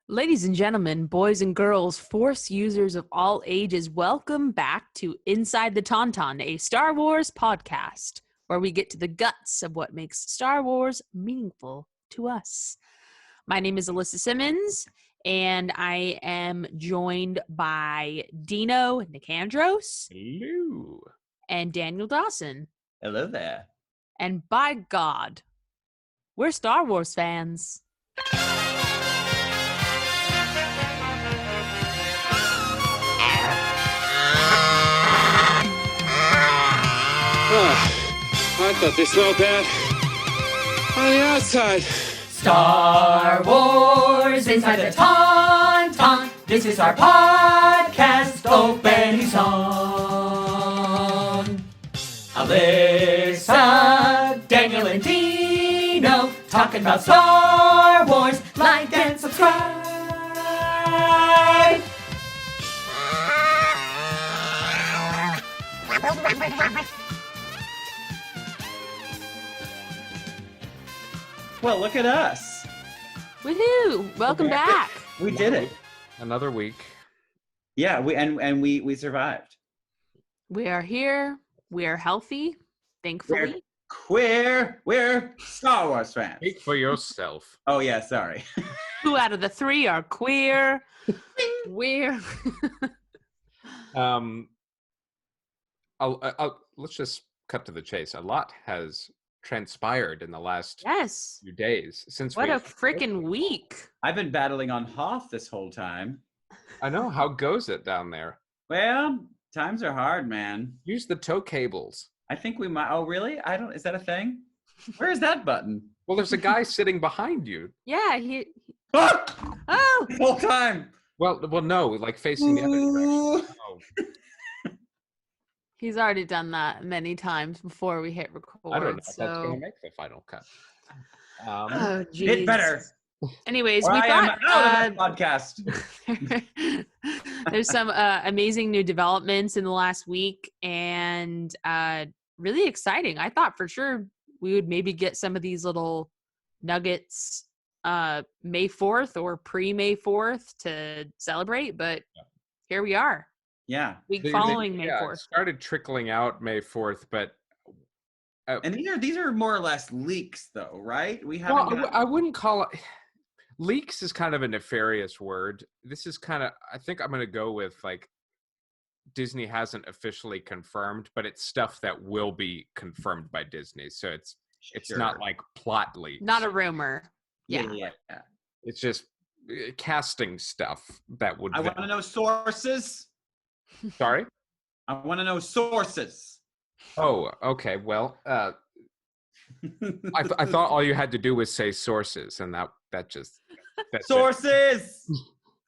Ladies and gentlemen, boys and girls, Force users of all ages, welcome back to Inside the Tauntaun, a Star Wars podcast, where we get to the guts of what makes Star Wars meaningful to us. My name is Alyssa Simmons, and I am joined by Dino Nicandros. Hello. And Daniel Dawson. Hello there. And by God, we're Star Wars fans. I thought they smelled bad on the outside. Star Wars Inside the Tauntaun. This is our podcast opening song. Alyssa, Daniel, and Dino talking about Star Wars. Like and subscribe. Well, look at us. Woohoo! Welcome back. We did it. Another week. Yeah, we survived. We are here. We are healthy, thankfully. We're Star Wars fans. Speak for yourself. Oh yeah, sorry. 2 out of the 3 are queer. We're Let's just cut to the chase. A lot has transpired in the last yes. few days since What a freaking week. I've been battling on Hoth this whole time. I know. How goes it down there? Well, times are hard, man. Use the tow cables. I think we might. Oh, really? Is that a thing? Where is that button? Well, there's a guy sitting behind you. Yeah, he Oh! Oh! The whole time. Well, no, like facing the other direction. Ooh. Oh, He's already done that many times before we hit record. I don't know if so that's going to make the final cut. oh, geez. Hit better. Anyways, Or we've I am got out of this podcast. there's some amazing new developments in the last week and really exciting. I thought for sure we would maybe get some of these little nuggets May 4th or pre-May 4th to celebrate, but here we are. Yeah. Week following May 4th. It started trickling out May 4th, but And these are more or less leaks, though, right? We haven't. well, I wouldn't call it leaks. Is kind of a nefarious word. This is kind of. I think I'm going to go with like Disney hasn't officially confirmed, but it's stuff that will be confirmed by Disney. So it's Sure. not like plot leaks. Not a rumor. Yeah. It's just casting stuff that would. I want to know sources. Sorry. I want to know sources. Oh, okay. Well, I thought all you had to do was say sources, and that's Sources.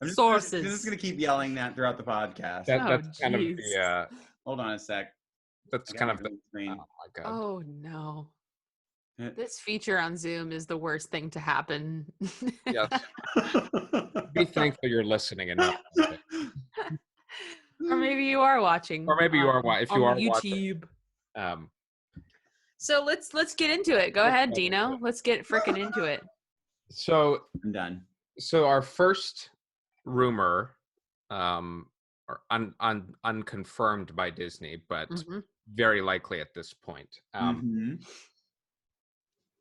I'm Sources. just gonna keep yelling that throughout the podcast. That's kind of geez. the. Hold on a sec. That's I kind got of the. my screen. Oh my god. Oh no. Yeah. This feature on Zoom is the worst thing to happen. Yes. Be thankful you're listening enough. Or maybe you are watching. Or maybe you are if you are YouTube. watching. So let's get into it. Go ahead, Dino. Let's get freaking into it. So I'm done. So our first rumor, or unconfirmed by Disney, but very likely at this point.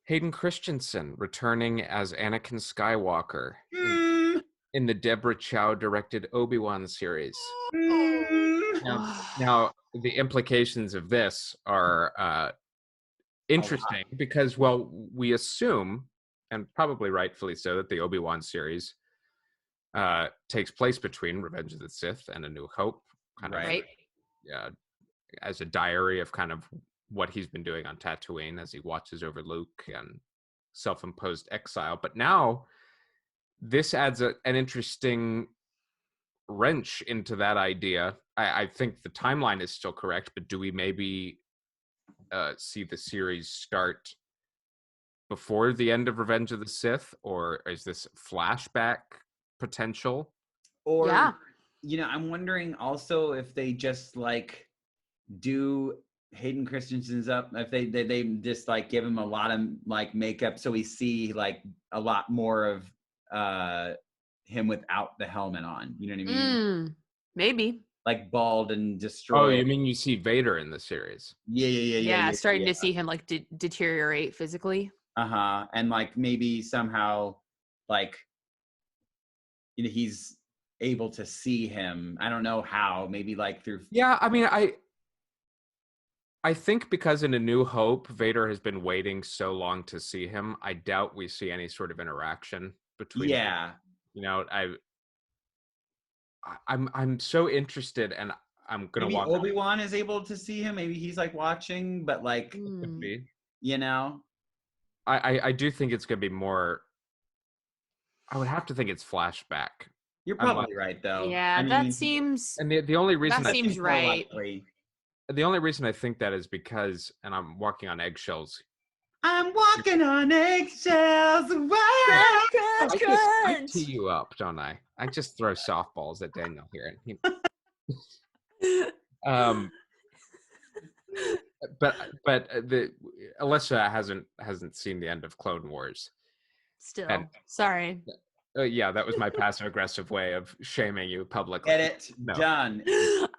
Hayden Christensen returning as Anakin Skywalker in the Deborah Chow directed Obi-Wan series. Now the implications of this are interesting because, well, we assume, and probably rightfully so, that the Obi-Wan series takes place between Revenge of the Sith and A New Hope, kind of as a diary of kind of what he's been doing on Tatooine as he watches over Luke and self-imposed exile. But now this adds an interesting wrench into that idea. I think the timeline is still correct, but do we maybe see the series start before the end of Revenge of the Sith, or is this flashback potential? Or, I'm wondering also if they just like do Hayden Christensen's up, if they just like give him a lot of like makeup so we see like a lot more of him without the helmet on. You know what I mean? Maybe. Like bald and Oh, destroyed. you mean you see Vader in the series? Yeah, starting to see him like deteriorate physically. And like maybe somehow like he's able to see him. I don't know how. Maybe like through. Yeah, I mean, I think because in A New Hope, Vader has been waiting so long to see him. I doubt we see any sort of interaction between. Yeah. Them. I'm so interested, and I'm gonna maybe walk. Obi-Wan is able to see him. Maybe he's like watching, but like Could be. I do think it's gonna be more. I would have to think it's flashback. You're probably right, though. Yeah, that seems. And the only reason that seems right. The only reason I think that is because, and I'm walking on eggshells. I'm walking on eggshells. I tee you up, don't I? I just throw softballs at Daniel here. But the Alyssa hasn't seen the end of Clone Wars. Still, and, sorry. Yeah, that was my passive aggressive way of shaming you publicly. Get it done.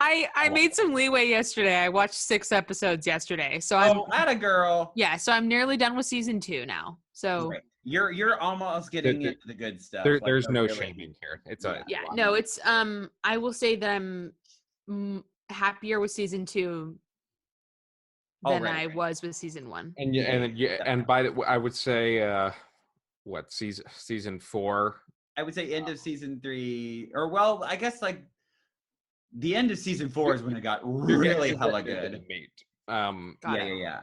I made some leeway yesterday. I watched 6 episodes yesterday, so I'm atta girl. Yeah, so I'm nearly done with season 2 now. So you're almost getting into the good stuff. There's no shaming here. It's it's I will say that I'm happier with season 2 than I was with season 1. And by the I would say what season 4? I would say end of season 3, or well, I guess like the end of season 4 is when it got really hella good. Yeah.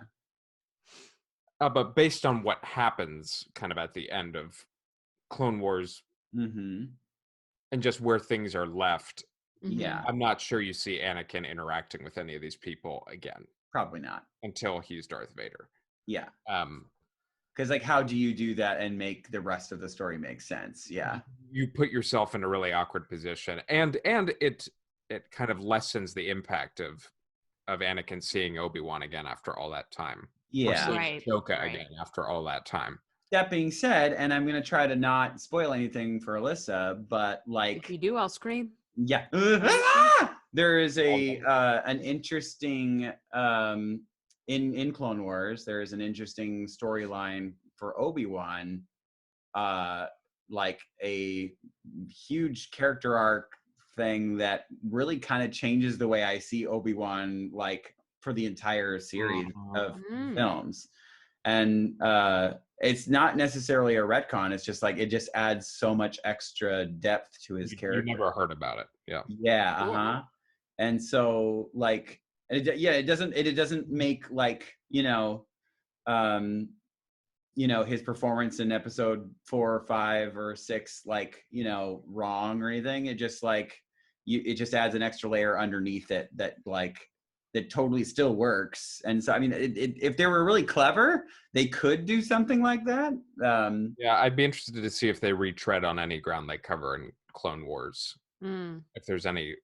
But based on what happens kind of at the end of Clone Wars, and just where things are left, I'm not sure you see Anakin interacting with any of these people again. Probably not until he's Darth Vader. Yeah. Because like, how do you do that and make the rest of the story make sense? Yeah. You put yourself in a really awkward position, and it kind of lessens the impact of Anakin seeing Obi-Wan again after all that time. Yeah. Or seeing Ahsoka again after all that time. That being said, and I'm going to try to not spoil anything for Alyssa, but like... If you do, I'll scream. Yeah. There is an interesting... In Clone Wars, there is an interesting storyline for Obi-Wan, like a huge character arc thing that really kind of changes the way I see Obi-Wan, like for the entire series of films. And it's not necessarily a retcon. It's just like, it just adds so much extra depth to his character. You never heard about it. Yeah. Yeah. And so like, it doesn't make like, his performance in episode 4 or 5 or 6, like, wrong or anything. It just like, it just adds an extra layer underneath it that totally still works. And so, I mean, if they were really clever, they could do something like that. Yeah, I'd be interested to see if they retread on any ground they cover in Clone Wars. If there's any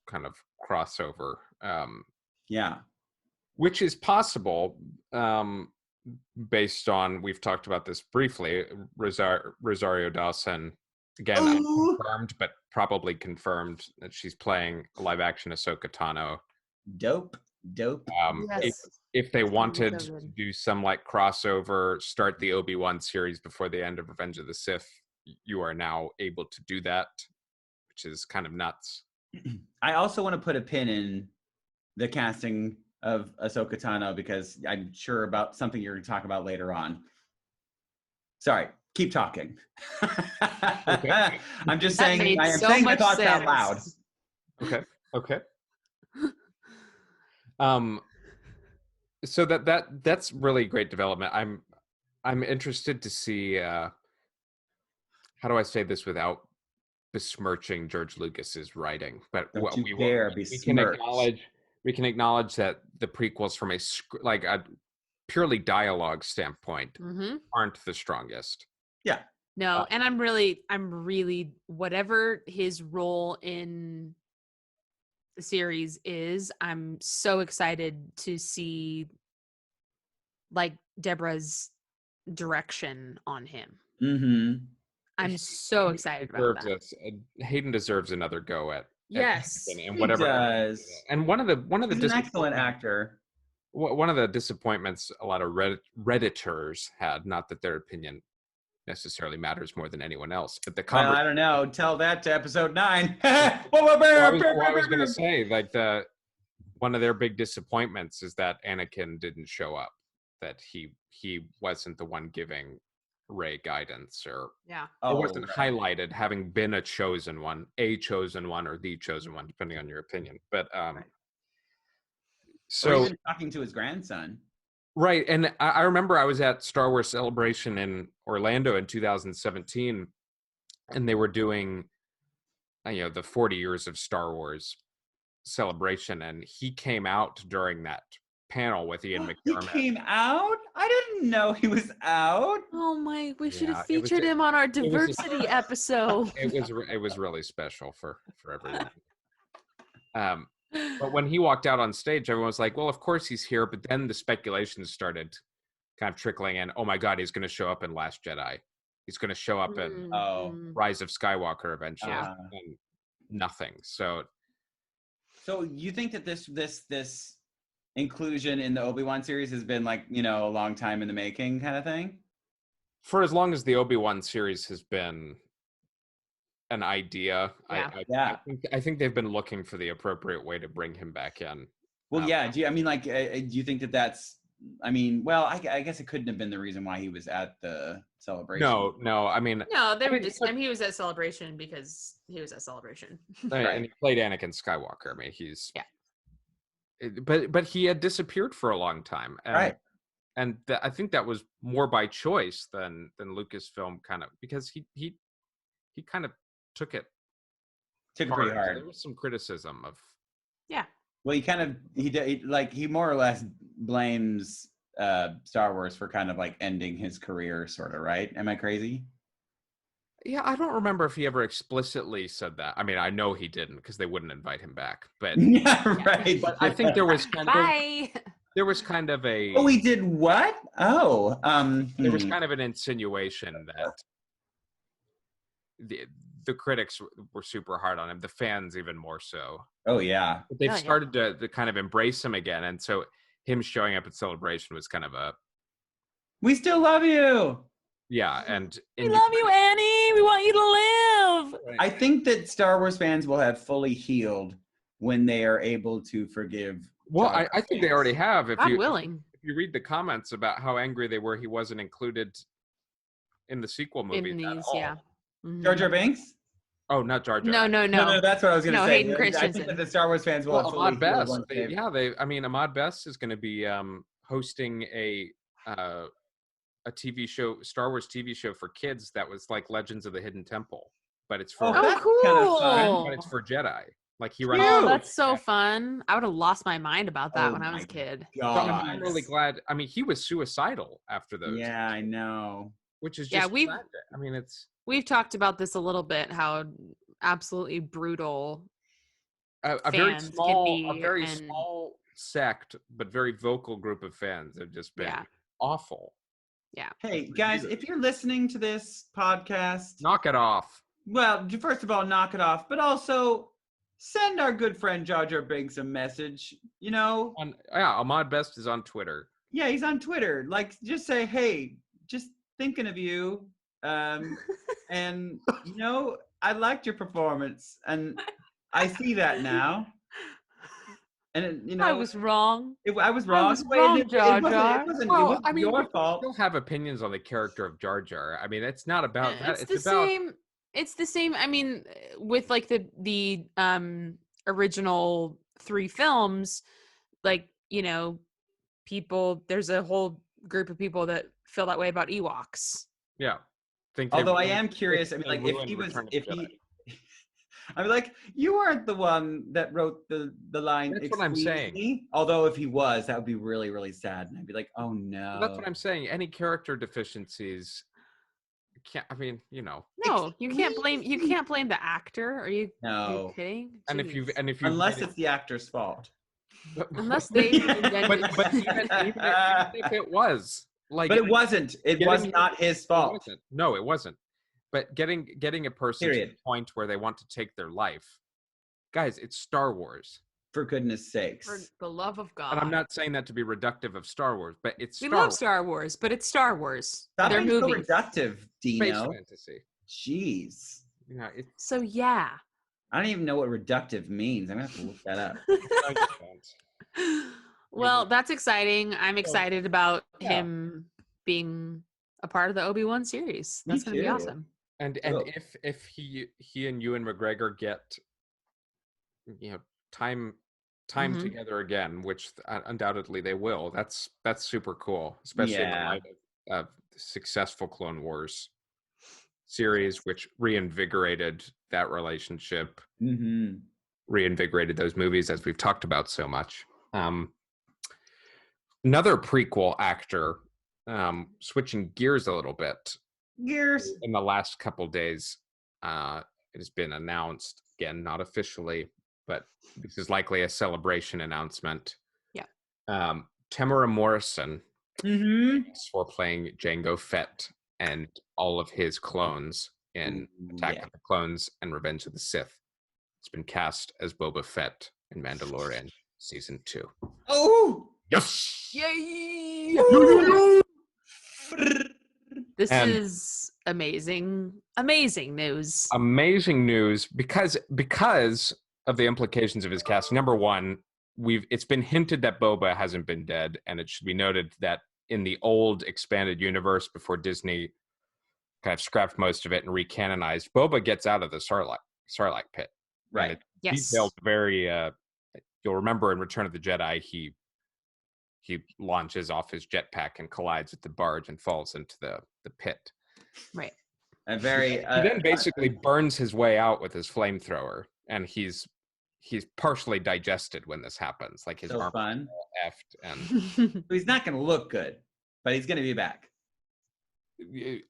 kind of crossover. Yeah. Which is possible, based on, we've talked about this briefly, Rosario Dawson, again, unconfirmed, but probably confirmed that she's playing live-action Ahsoka Tano. Dope. Yes. If they wanted to do some like crossover, start the Obi-Wan series before the end of Revenge of the Sith, you are now able to do that, which is kind of nuts. I also want to put a pin in the casting of Ahsoka Tano because I'm sure about something you're going to talk about later on. Sorry, keep talking. Okay. I'm just saying, I am saying my thoughts out loud. Okay. So that's really great development. I'm interested to see how do I say this without besmirching George Lucas's writing, but Don't what you dare besmirch. We can acknowledge that the prequels from a purely dialogue standpoint aren't the strongest. Yeah. No, and I'm really whatever his role in the series is, I'm so excited to see like Deborah's direction on him. I'm so excited about that. Hayden deserves another go at Yes, Anakin and He whatever. does. And one of the He's an excellent actor. One of the disappointments a lot of Redditors had, not that their opinion necessarily matters more than anyone else, but the Well, I don't know. Tell that to episode 9. I was going to say, like, one of their big disappointments is that Anakin didn't show up, that he wasn't the one giving Rey guidance, or it wasn't highlighted having been a chosen one, or the chosen one, depending on your opinion. But so or even talking to his grandson. Right. And I remember I was at Star Wars Celebration in Orlando in 2017, and they were doing, the 40 years of Star Wars celebration. And he came out during that panel with Ian McDermott. He came out? I didn't know he was out. Oh my, we should have featured him on our diversity episode. It was really special for everyone. But when he walked out on stage, everyone was like, well, of course he's here. But then the speculations started kind of trickling in. Oh my God, he's going to show up in Last Jedi. He's going to show up in Rise of Skywalker eventually. And nothing. So you think that this inclusion in the Obi-Wan series has been like, a long time in the making kind of thing? For as long as the Obi-Wan series has been an idea, I think they've been looking for the appropriate way to bring him back in. Well, yeah. Do you think that that's? I mean, well, I guess it couldn't have been the reason why he was at the celebration. No. I mean, no, they were just. I mean, he was at Celebration because he was at Celebration. And he played Anakin Skywalker. I mean, he's But he had disappeared for a long time, and I think that was more by choice than Lucasfilm, kind of, because he kind of took it pretty hard. There was some criticism of. Yeah. Well, he more or less blames Star Wars for kind of like ending his career, sort of, right? Am I crazy? Yeah, I don't remember if he ever explicitly said that. I mean, I know he didn't, because they wouldn't invite him back. But right. But I think there was kind of a. Oh, he did what? Oh, there was kind of an insinuation that the critics were super hard on him, the fans even more so. Oh yeah, but they've started to kind of embrace him again, and so him showing up at Celebration was kind of a. We still love you. Yeah, and we love you, Annie. We want you to live. Right. I think that Star Wars fans will have fully healed when they are able to forgive. Well, I think they already have. If you read the comments about how angry they were he wasn't included in the sequel movie. In these, Mm-hmm. Jar Jar Binks? Oh, not Jar Jar. No, that's what I was going to say. Hayden Christensen. I think that the Star Wars fans will have fully Ahmad Best. healed. Ahmad Best is going to be hosting a TV show, Star Wars TV show for kids that was like Legends of the Hidden Temple, but it's for cool. Kind of fun. But it's for Jedi. Like he runs. Oh, that's so fun! I would have lost my mind about that when I was a kid. So I'm really glad. I mean, he was suicidal after those. Yeah, I know. Which is just tragic. I mean, we've talked about this a little bit. How absolutely brutal. A very small sect, but very vocal group of fans have just been awful. Yeah. Hey guys, if you're listening to this podcast, knock it off. Well, first of all, knock it off, but also send our good friend Jar Jar Binks a message. Ahmad Best is on Twitter. Yeah, he's on Twitter. Like, just say, hey, just thinking of you, and I liked your performance, and I see that now. And I was wrong. I was wrong. Jar Jar. It wasn't your fault. Still have opinions on the character of Jar Jar. I mean, it's not about that. It's the same. I mean, with like the original 3 films, like, people. There's a whole group of people that feel that way about Ewoks. Yeah. Although I am curious. I mean, like, I mean, like, you weren't the one that wrote the line. That's what I'm saying. Although if he was, that would be really, really sad. And I'd be like, oh no. That's what I'm saying. Any character deficiencies, No, you can't blame the actor. Are you kidding? And if you unless it's the actor's fault. Unless they but even if it was. Like, but it wasn't. It was not his fault. No, it wasn't. but getting a person to the point where they want to take their life, guys, it's Star Wars. For goodness sakes. For the love of God. And I'm not saying that to be reductive of Star Wars, but it's we love Star Wars, but it's Star Wars. Stop They're being so movies. reductive, Dino. Space fantasy. Jeez. You know, it's So yeah. I don't even know what reductive means. I'm gonna have to look that up. I just don't. Well, that's exciting. I'm excited about yeah. him being a part of the Obi-Wan series. That's going to be too. awesome. And if he and Ewan McGregor get time together again, which undoubtedly they will, that's super cool, especially in the light of the successful Clone Wars series, which reinvigorated that relationship, reinvigorated those movies, as we've talked about so much. Another prequel actor, switching gears a little bit. In the last couple days, it has been announced, again, not officially, but this is likely a celebration announcement. Yeah. Temuera Morrison for playing Jango Fett and all of his clones in Attack of the Clones and Revenge of the Sith. It's been cast as Boba Fett in Mandalorian Season 2. Oh! Yes! Yay! This is amazing. Amazing news. Amazing news because of the implications of his casting. Number one, it's been hinted that Boba hasn't been dead, and it should be noted that in the old expanded universe, before Disney kind of scrapped most of it and recanonized, Boba gets out of the Sarlacc pit. Right. Yes. Detailed very. You'll remember in Return of the Jedi, he launches off his jetpack and collides with the barge and falls into the pit. Right. A very. He then basically burns his way out with his flamethrower, and he's partially digested when this happens. Like his arm fun. effed, and He's not going to look good, but he's going to be back.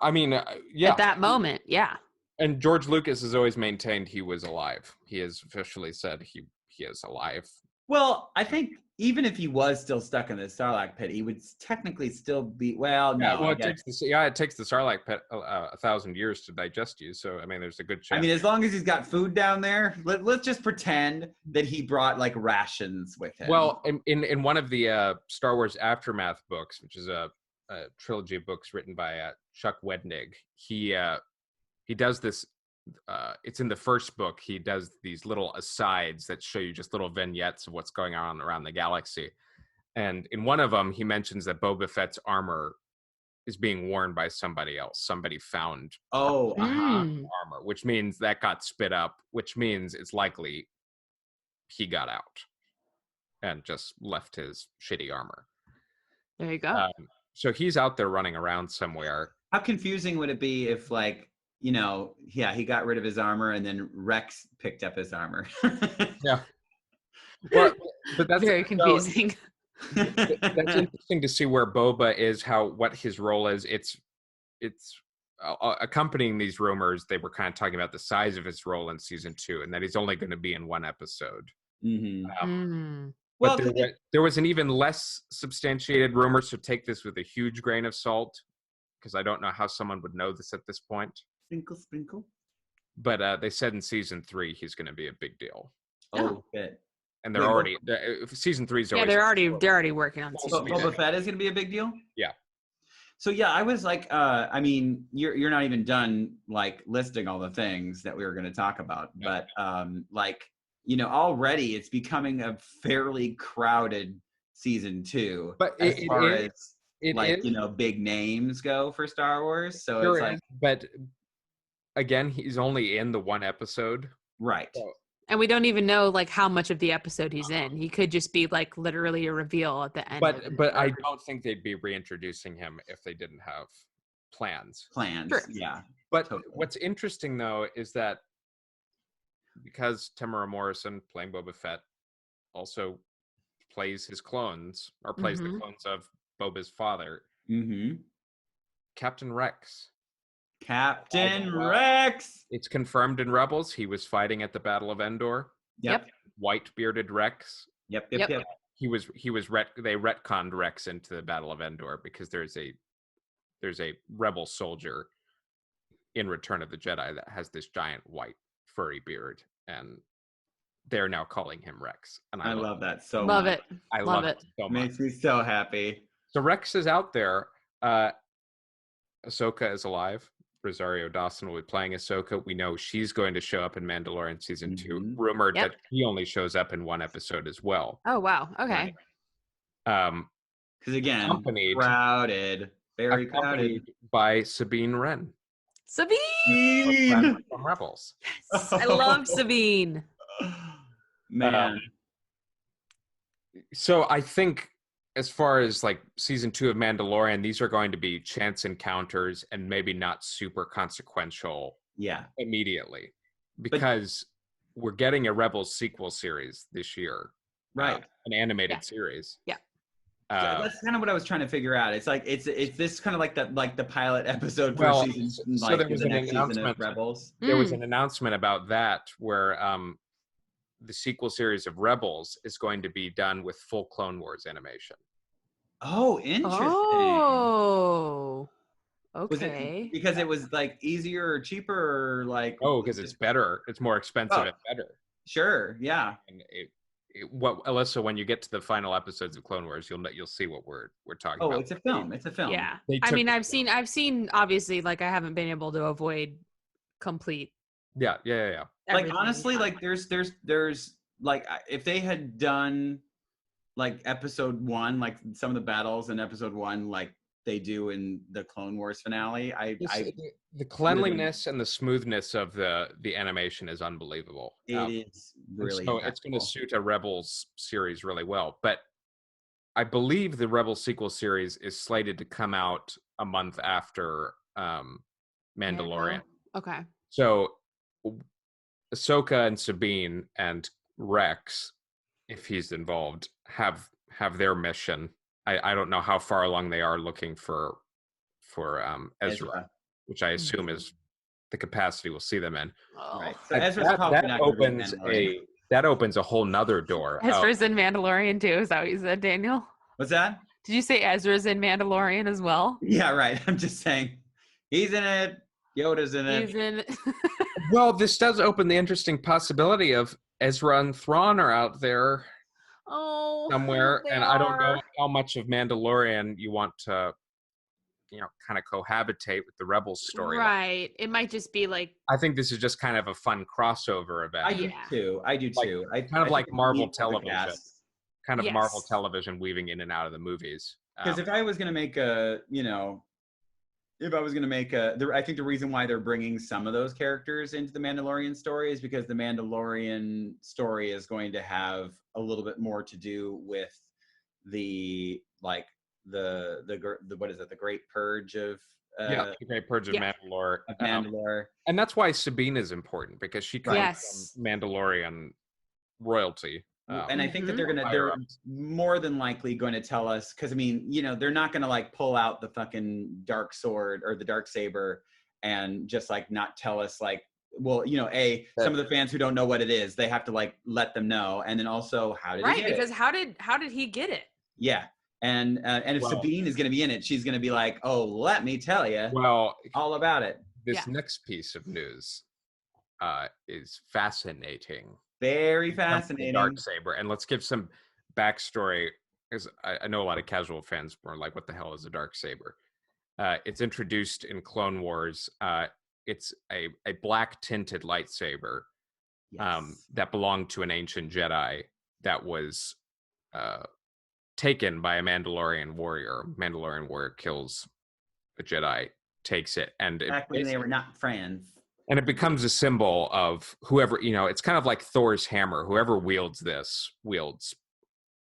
I mean, yeah. At that moment, yeah. And George Lucas has always maintained he was alive. He has officially said he is alive. Well, I think even if he was still stuck in the Sarlacc pit, he would technically still be. Well, no. Yeah, well, it takes the Sarlacc pit 1,000 years to digest you. So I mean, there's a good chance. I mean, as long as he's got food down there, let's just pretend that he brought like rations with him. Well, in one of the Star Wars Aftermath books, which is a trilogy of books written by Chuck Wendig, he does this. It's in the first book. He does these little asides that show you just little vignettes of what's going on around the galaxy. And in one of them, he mentions that Boba Fett's armor is being worn by somebody else. Somebody found armor, which means that got spit up, which means it's likely he got out and just left his shitty armor. There you go. So he's out there running around somewhere. How confusing would it be if, like, he got rid of his armor and then Rex picked up his armor? Yeah. Well, but that's very confusing. That's interesting to see where Boba is, what his role is. It's accompanying these rumors. They were kind of talking about the size of his role in season 2, and that he's only going to be in one episode. But there was an even less substantiated rumor, so take this with a huge grain of salt, because I don't know how someone would know this at this point. Sprinkle, sprinkle. But they said in season 3 he's going to be a big deal. Oh, good. And they're already season 3 is already. Yeah, they're already working on season 3. Boba Fett is going to be a big deal. Yeah. So yeah, I was like, I mean, you're not even done like listing all the things that we were going to talk about, but already it's becoming a fairly crowded season 2. But as far as big names go for Star Wars. So it's like, but again, he's only in the one episode, right? So, and we don't even know like how much of the episode he's in. He could just be like literally a reveal at the end. But I don't think they'd be reintroducing him if they didn't have plans. Sure. Yeah. But what's interesting though is that because Temuera Morrison playing Boba Fett also plays his clones or plays the clones of Boba's father, Captain Rex. Captain Rex. It's confirmed in Rebels he was fighting at the Battle of Endor. Yep. White bearded Rex. Yep. They retconned Rex into the Battle of Endor because there's a rebel soldier in Return of the Jedi that has this giant white furry beard, and they're now calling him Rex. And I love that so Love much. it. I Love love it. it so much. Makes me so happy. So Rex is out there. Ahsoka is alive. Rosario Dawson will be playing Ahsoka. We know she's going to show up in Mandalorian season 2. Rumored Yep. that he only shows up in one episode as well. Oh wow. Okay. Because again, Accompanied- crowded, very crowded. Accompanied by Sabine Wren Sabine. from Rebels. Yes, I love Sabine. Man, So I think as far as like season 2 of Mandalorian, these are going to be chance encounters and maybe not super consequential yeah. immediately, because we're getting a Rebels sequel series this year, Right. an animated Yeah. series. Yeah. That's kind of what I was trying to figure out. It's like it's this kind of like the pilot episode for Well, season, so like there was the an next season of announcement. Rebels. There was an announcement about that where the sequel series of Rebels is going to be done with full Clone Wars animation. Oh, interesting. Oh. Was Okay. it because it was like easier or cheaper or like? Oh, because it's better. It's more expensive and better. Sure. Yeah. And what, Alyssa, when you get to the final episodes of Clone Wars, you'll see what we're talking about. Oh, it's a film. It's a film. Yeah. They I took mean, the I've seen obviously, like, I haven't been able to avoid complete. Yeah. Like everything. honestly, like there's like if they had done like episode 1, like some of the battles in episode 1, like they do in the Clone Wars finale, The cleanliness and the smoothness of the animation is unbelievable. it is really. So it's going to impactful. suit a Rebels series really well. But I believe the Rebels sequel series is slated to come out a month after Mandalorian. Okay. So Ahsoka and Sabine and Rex, if he's involved, have their mission. I don't know how far along they are looking for Ezra, which I assume is the capacity we'll see them in. Oh. Right. So Ezra's probably not gonna be Mandalorian. That opens a whole nother door. Ezra's in Mandalorian too. Is that what you said, Daniel? What's that? Did you say Ezra's in Mandalorian as well? Yeah, right. I'm just saying, he's in it. Yoda's in it. He's in. Well, this does open the interesting possibility of Ezra and Thrawn are out there somewhere, they and I don't know are. how much of Mandalorian you want to, kind of cohabitate with the Rebels story. Right. It might just be like. I think this is just kind of a fun crossover event. I do Yeah. too. I do Like, too. kind of like Marvel television. Kind of Yes. Marvel television weaving in and out of the movies. Because if I was going to make I think the reason why they're bringing some of those characters into the Mandalorian story is because the Mandalorian story is going to have a little bit more to do with the what is it, the Great Purge of the Great Purge of Yeah. Mandalore. Mandalore. And that's why Sabine is important, because she comes Yes. from Mandalorian royalty. And I think that they're higher ups. more than likely going to tell us, because I mean, they're not going to like pull out the fucking dark sword or the dark saber and just like not tell us like, well, some of the fans who don't know what it is, they have to like let them know, and then also how did he get Because it? how did he get it? Yeah, and if Well- Sabine is going to be in it, she's going to be like, oh, let me tell you Well, all about it. this next piece of news is fascinating. Very The fascinating. dark saber, and let's give some backstory, because I know a lot of casual fans were like, "What the hell is a dark saber?" It's introduced in Clone Wars. It's a black tinted lightsaber Yes. that belonged to an ancient Jedi that was taken by a Mandalorian warrior. Mandalorian warrior kills a Jedi, takes it, and Back when they were not friends. and it becomes a symbol of whoever, it's kind of like Thor's hammer. Whoever wields this wields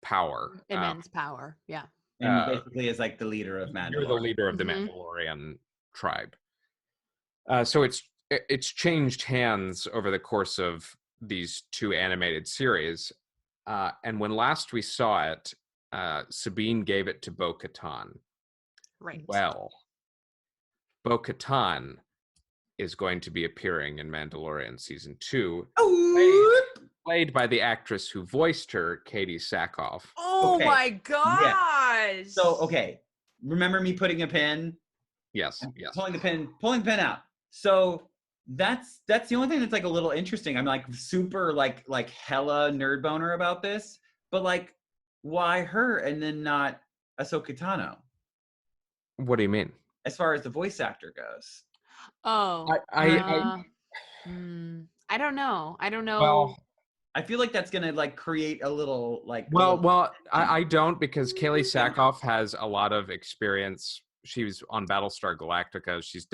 power. Immense power. Yeah. And basically is like the leader of Mandalore. You're the leader of the Mhm. Mandalorian tribe. So it's changed hands over the course of these 2 animated series. And when last we saw it, Sabine gave it to Bo-Katan. Right. Well, Bo-Katan is going to be appearing in Mandalorian season 2, played by the actress who voiced her, Katie Sackhoff. Oh Okay. my gosh. So, okay. Remember me putting a pin? Yes. Pulling the pin out. So that's the only thing that's like a little interesting. I'm like super like hella nerd boner about this, but like, why her and then not Ahsoka Tano? What do you mean? As far as the voice actor goes. Oh, I don't know. I don't know. Well, I feel like that's gonna like create a little like. I don't, because Kaylee Sackhoff has a lot of experience. She was on Battlestar Galactica. She's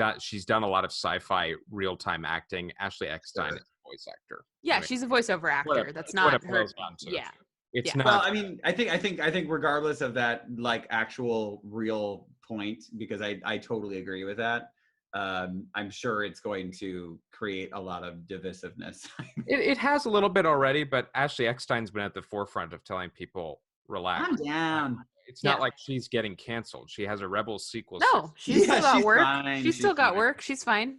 done a lot of sci-fi real-time acting. Ashley Eckstein is a voice actor. Yeah, she's a voiceover actor. That's what not it her. boils down to. Yeah. It's Yeah. not. Well, I mean, I think regardless of that, like actual real point, because I totally agree with that. I'm sure it's going to create a lot of divisiveness. It has a little bit already, but Ashley Eckstein's been at the forefront of telling people, relax. Calm down. It's not like she's getting canceled. She has a Rebels sequel. No, she's still got work. Fine. She's still got work. She's fine.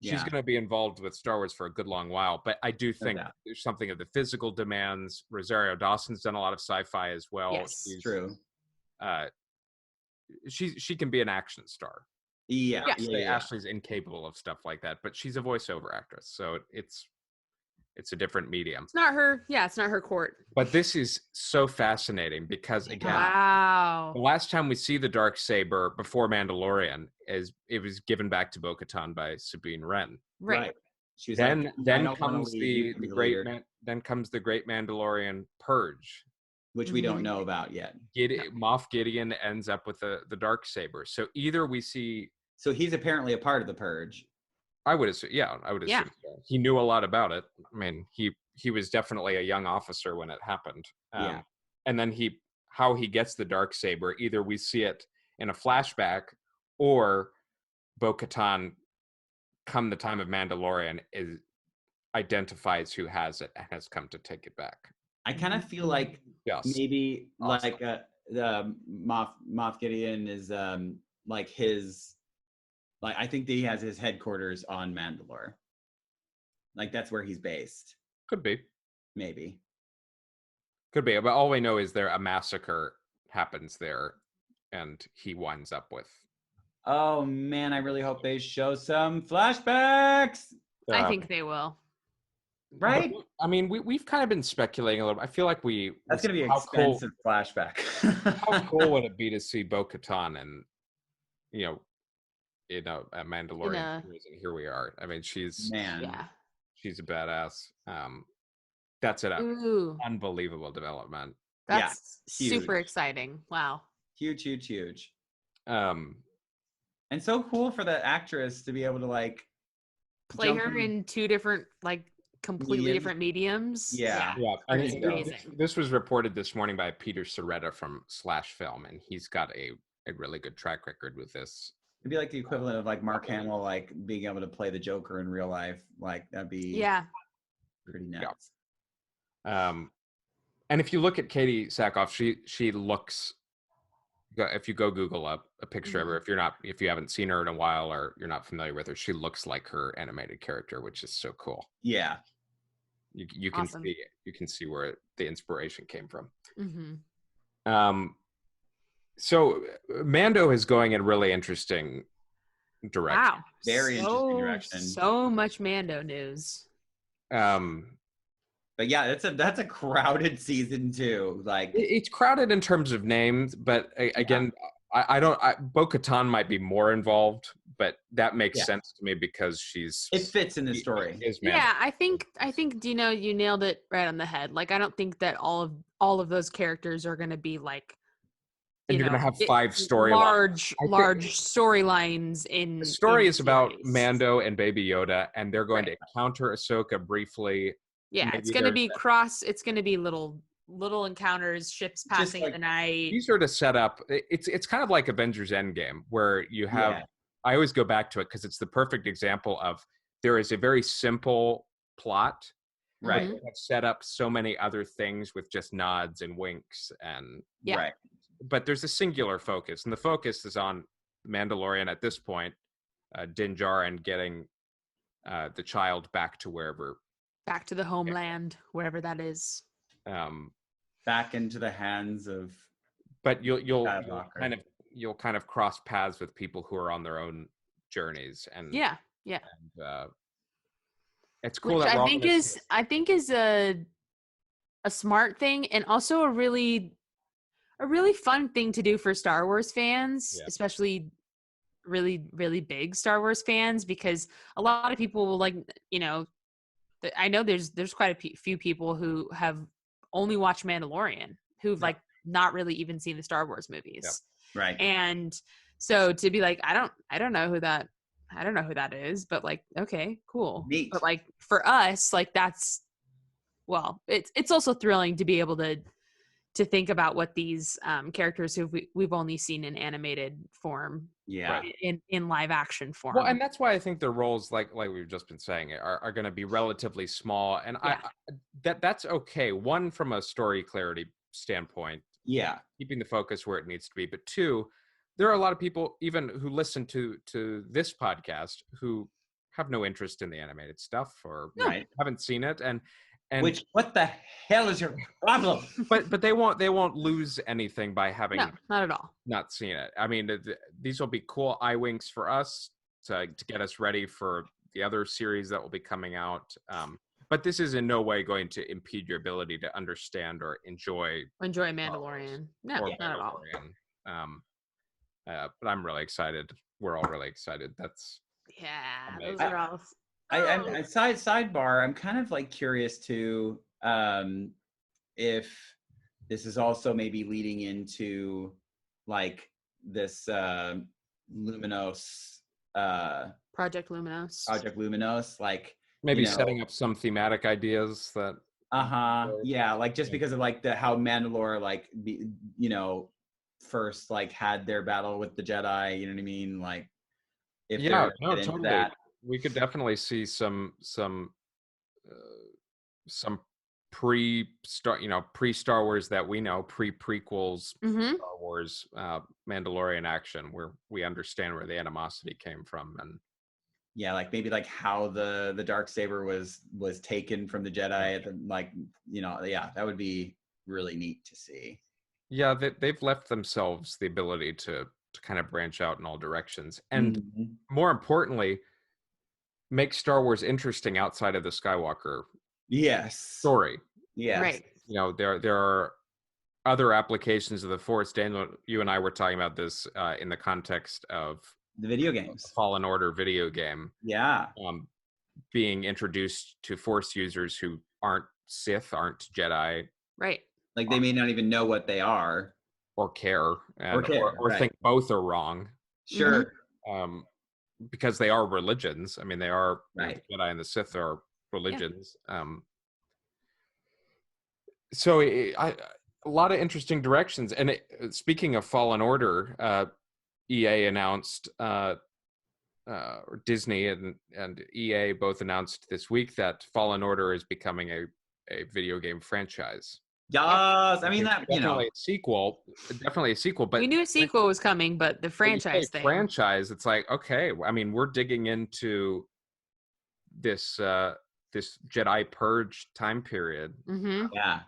She's going to be involved with Star Wars for a good long while. But I do think doubt. there's something of the physical demands. Rosario Dawson's done a lot of sci-fi as well. Yes, true. She can be an action star. Yeah. Ashley's incapable of stuff like that, but she's a voiceover actress, so it's a different medium. It's not her. Yeah, it's not her court. But this is so fascinating because, again, wow, the last time we see the Darksaber before Mandalorian is it was given back to Bo-Katan by Sabine Wren. right. She was Then like, comes the great Mandalorian purge, which we don't know about yet. Moff Gideon ends up with the Darksaber. So either we see. So he's apparently a part of the purge. I would assume. Yeah, I would assume. So. He knew a lot about it. I mean, he was definitely a young officer when it happened. And then how he gets the Darksaber, either we see it in a flashback, or Bo-Katan, come the time of Mandalorian, identifies who has it and has come to take it back. I kind of feel like maybe like the Moff Gideon is like his, like I think that he has his headquarters on Mandalore. Like that's where he's based. Could be. Maybe. Could be. But all we know is a massacre happens there, and he winds up with. Oh man, I really hope they show some flashbacks. I think they will. Right? I mean, we've kind of been speculating a little. I feel like that's going to be an expensive flashback. How cool would it be to see Bo-Katan and, a Mandalorian series, and here we are. I mean, she's a badass. That's an unbelievable development. That's super exciting. Wow. Huge. And so cool for the actress to be able to like play her in two different completely different mediums. Yeah. I mean, this was reported this morning by Peter Soretta from Slash Film, and he's got a really good track record with this. It'd be like the equivalent of like Mark Hamill like being able to play the Joker in real life. Like that'd be pretty nuts. And if you look at Katie Sackhoff, she looks. If you go Google up a picture of her, if you haven't seen her in a while or you're not familiar with her, she looks like her animated character, which is so cool. Yeah, you can see where the inspiration came from. Mm-hmm. So Mando is going in a really interesting direction. Wow, very interesting direction. So much Mando news. But yeah, that's a crowded season too. Like it's crowded in terms of names, but again, I don't. Bo-Katan might be more involved, but that makes sense to me because it fits in the story. Yeah, I think Dino, you nailed it right on the head. Like I don't think that all of those characters are going to be like. And you're going to have 5 storylines. Large storylines in. The story is about Mando and Baby Yoda, and they're going to encounter Ahsoka briefly. Yeah, it's going to be it's going to be little encounters, ships passing the night. These are to set up. It's kind of like Avengers Endgame, where you have. I always go back to it because it's the perfect example of there is a very simple plot, right? That have set up so many other things with just nods and winks and right. But there's a singular focus, and the focus is on Mandalorian at this point, Din Djarin getting the child back to wherever. Back to the homeland, wherever that is. Back into the hands of. But you'll kind of cross paths with people who are on their own journeys, and Yeah. And it's cool Which that we're all I think is a smart thing, and also a really fun thing to do for Star Wars fans, Yeah. especially really, really big Star Wars fans, because a lot of people will, like, you know, I know there's quite a few people who have only watched Mandalorian, who've like not really even seen the Star Wars movies. Right. And so to be like, I don't know who that is, but like, okay, cool. Neat. But like for us, like it's also thrilling to be able to think about what these characters who we've only seen in animated form, in live action form. Well, and that's why I think their roles, like we've just been saying, are going to be relatively small, and that's okay. One, from a story clarity standpoint, keeping the focus where it needs to be. But two, there are a lot of people even who listen to this podcast who have no interest in the animated stuff or haven't seen it, and which, what the hell is your problem? but they won't lose anything by having not at all not seen it. I mean, these will be cool eye winks for us to get us ready for the other series that will be coming out. But this is in no way going to impede your ability to understand or enjoy Mandalorian. No, not at all. But I'm really excited. We're all really excited. That's amazing. Those are all. I'm sidebar. I'm kind of like curious to if this is also maybe leading into like this Luminos Project Luminos, like maybe setting up some thematic ideas that like just because of like how Mandalore like first like had their battle with the Jedi, you know what I mean? Like if totally. That, we could definitely see some pre-Star Wars that we know, prequels Star Wars Mandalorian action where we understand where the animosity came from, and like maybe like how the Darksaber was taken from the Jedi at the, that would be really neat to see. Yeah, they've left themselves the ability to kind of branch out in all directions, and more importantly, make Star Wars interesting outside of the Skywalker story. Yes. Right. You know, there are other applications of the Force. Daniel, you and I were talking about this in the context of the video games, Fallen Order video game. Yeah. Being introduced to Force users who aren't Sith, aren't Jedi. Right. Like they may not even know what they are. Or care. Or right. think both are wrong. Sure. Because they are religions. I mean, they are right. The Jedi and the Sith are religions. Yeah. So a lot of interesting directions. And speaking of Fallen Order, EA announced, or Disney and EA both announced this week that Fallen Order is becoming a video game franchise. Yes, I mean that definitely a sequel. But we knew a sequel was coming, but the franchise thing. Franchise, it's like, okay. I mean, we're digging into this Jedi Purge time period. Yeah.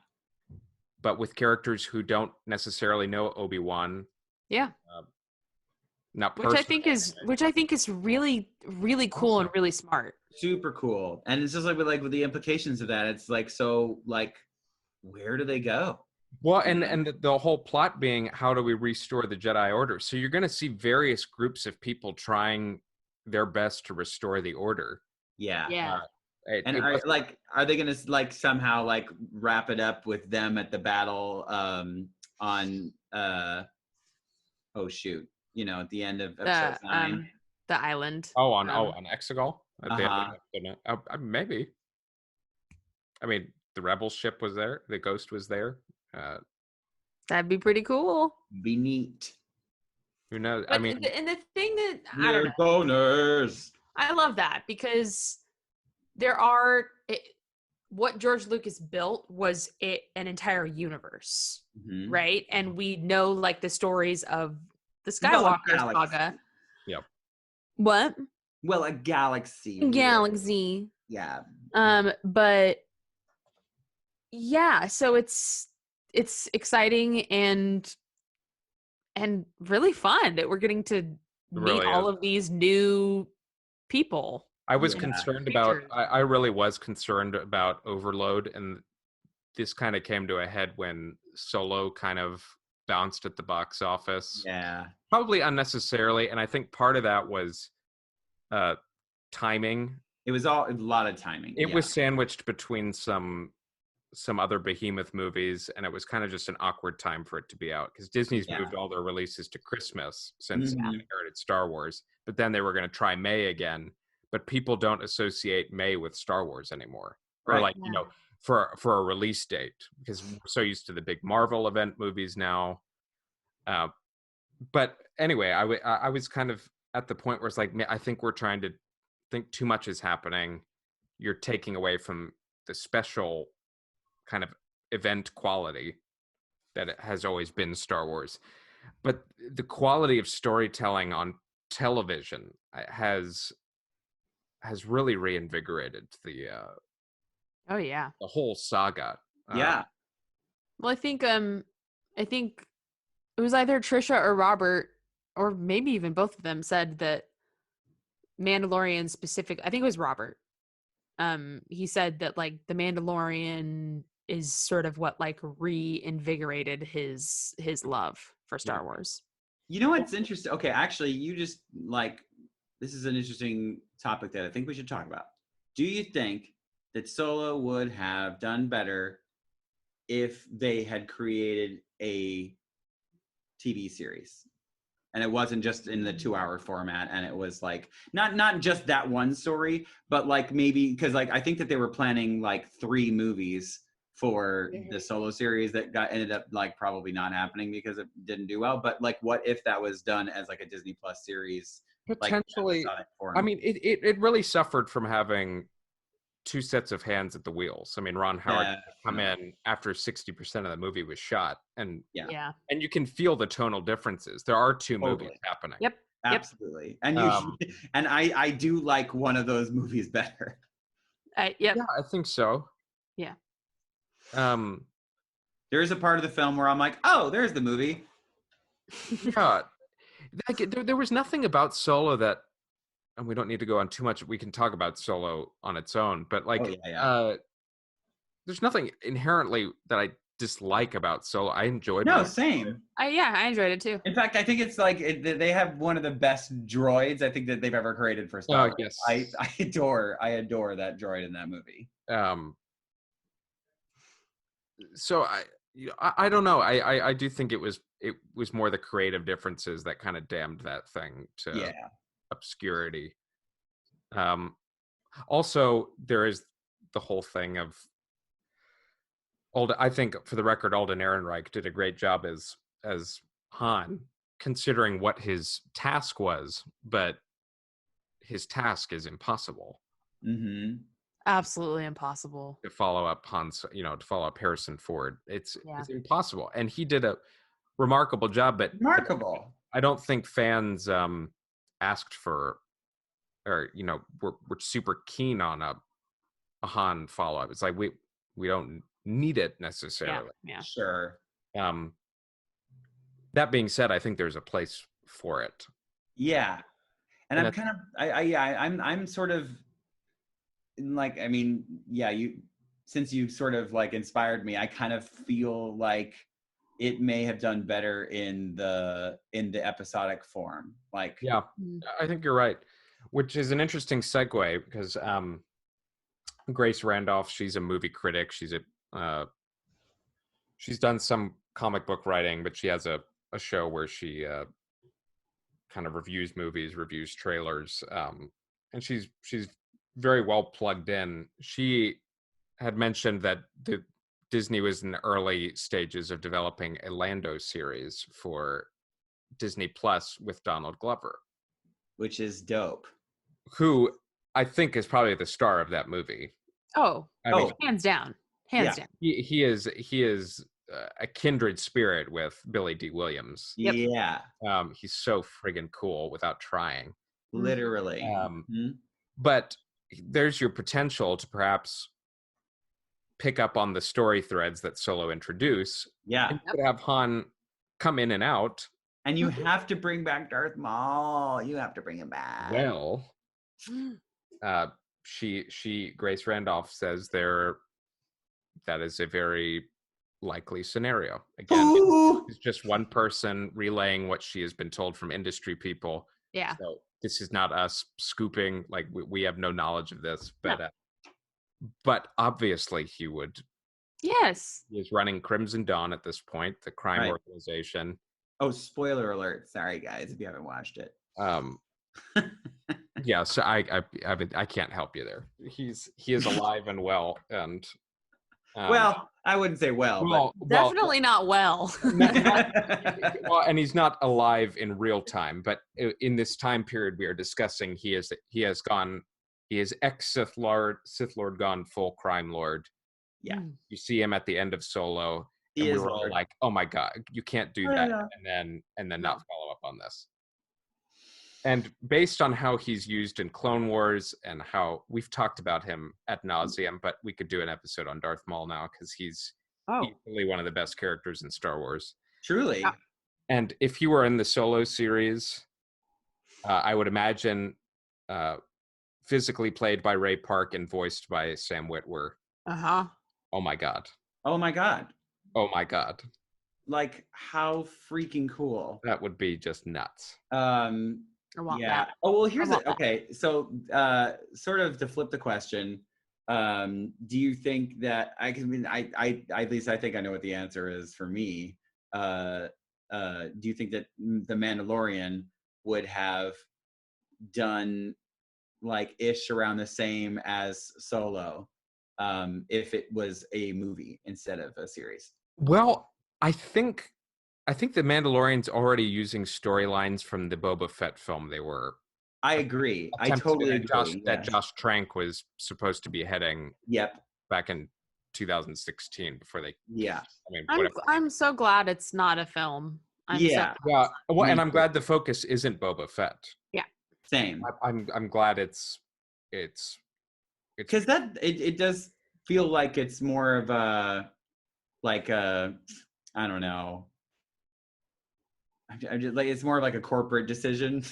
But with characters who don't necessarily know Obi-Wan. Yeah. Not which I think is really, really cool and really smart. Super cool. And it's just like with the implications of that, it's like, so like, where do they go? Well, and the whole plot being, how do we restore the Jedi Order? So you're going to see various groups of people trying their best to restore the Order. Yeah. Are they going to like somehow like wrap it up with them at the battle on at the end of episode 9? The island. On Exegol? Maybe. I mean, the Rebel ship was there. The Ghost was there. That'd be pretty cool. Be neat. Who knows? But the thing that we're boners. I love that because what George Lucas built was an entire universe, right? And we know like the stories of the Skywalker saga. Yep. What? Well, a galaxy. Galaxy. Yeah. But yeah, so it's exciting and really fun that we're getting to meet all of these new people. I was Yeah. concerned about. Creatures. I really was concerned about overload, and this kind of came to a head when Solo kind of bounced at the box office, Yeah. probably unnecessarily. And I think part of that was timing. It was a lot of timing. It was sandwiched between some other behemoth movies, and it was kind of just an awkward time for it to be out because Disney's moved all their releases to Christmas since they inherited Star Wars, but then they were going to try May again, but people don't associate May with Star Wars anymore, or like you know, for a release date, because we're so used to the big Marvel event movies now. But anyway, I was kind of at the point where it's like, I think we're trying to think too much is happening. You're taking away from the special kind of event quality that it has always been Star Wars. But the quality of storytelling on television has really reinvigorated the whole saga. Well, I think it was either Trisha or Robert, or maybe even both of them, said that Mandalorian specific. I think it was Robert. He said that like the Mandalorian is sort of what like reinvigorated his love for Star Wars. You know what's interesting? Okay, actually, you just like this is an interesting topic that I think we should talk about. Do you think that Solo would have done better if they had created a TV series? And it wasn't just in the 2-hour format, and it was like not just that one story, but like maybe because like I think that they were planning like 3 movies for the Solo series that ended up like probably not happening because it didn't do well. But like, what if that was done as like a Disney Plus series? Potentially, like, I mean, it really suffered from having 2 sets of hands at the wheels. I mean, Ron Howard come in after 60% of the movie was shot, and and you can feel the tonal differences. There are 2 movies happening. Yep, absolutely. And and I do like one of those movies better. Yeah, I think so. Yeah. There is a part of the film where I'm like, oh, there's the movie. Yeah, like there was nothing about Solo that. And we don't need to go on too much. We can talk about Solo on its own, but like, there's nothing inherently that I dislike about Solo. I enjoyed. No, same. I enjoyed it too. In fact, I think it's like they have one of the best droids I think that they've ever created for Star Wars. Yes. I adore that droid in that movie. So I don't know. I do think it was more the creative differences that kind of damned that thing to obscurity. Also, there is the whole thing of I think, for the record, Alden Ehrenreich did a great job as Han, considering what his task was, but his task is impossible. Mm-hmm. Absolutely impossible to follow up to follow up Harrison Ford. It's impossible, and he did a remarkable job. But I don't think fans asked for, or we're super keen on a Han follow up. It's like we don't need it necessarily. Yeah. Sure. That being said, I think there's a place for it. Yeah, and I'm kind of I'm sort of like, I mean, since you sort of like inspired me, I kind of feel like it may have done better in the episodic form. Like, yeah, I think you're right, which is an interesting segue because Grace Randolph, she's a movie critic. She's done some comic book writing, but she has a show where she kind of reviews movies, reviews trailers, and she's very well plugged in. She had mentioned that Disney was in the early stages of developing a Lando series for Disney Plus with Donald Glover, which is dope. Who I think is probably the star of that movie. I mean, hands down. He is a kindred spirit with Billy D. Williams. Yep. Yeah. He's so friggin' cool without trying. Literally. But there's your potential to perhaps pick up on the story threads that Solo introduce. Yeah. And you could have Han come in and out. And you have to bring back Darth Maul. You have to bring him back. Well, Grace Randolph says that is a very likely scenario. Again, it's just one person relaying what she has been told from industry people. Yeah. So this is not us scooping, like we have no knowledge of this, but but obviously he would. Yes. He is running Crimson Dawn at this point, the crime organization. Oh, spoiler alert! Sorry, guys, if you haven't watched it. Yeah, so I can't help you there. He is alive and well, and well, I wouldn't say well, but definitely not well. well, and he's not alive in real time. But in this time period we are discussing, he is ex Sith Lord gone full crime lord. Yeah, you see him at the end of Solo, and we were all like, "Oh my god, you can't do that!" And then not follow up on this. And based on how he's used in Clone Wars and how we've talked about him ad nauseum, but we could do an episode on Darth Maul now because he's easily one of the best characters in Star Wars. Truly. And if he were in the Solo series, I would imagine physically played by Ray Park and voiced by Sam Witwer. Uh-huh. Oh my god. Oh my god. Oh my god. Like, how freaking cool. That would be just nuts. That. Oh, well, here's it. Okay, so sort of to flip the question, do you think that I at least I think I know what the answer is for me. Do you think that The Mandalorian would have done like ish around the same as Solo if it was a movie instead of a series? Well, I think The Mandalorian's already using storylines from the Boba Fett film. They were. I agree. I totally agree. That Josh Trank was supposed to be heading. Yep. Back in 2016 before they. Yeah. I mean, I'm so glad it's not a film. Yeah. Well, and I'm glad the focus isn't Boba Fett. Yeah. Same. I'm glad it's because it does feel like it's more of a I don't know. I just, like, it's more like a corporate decision.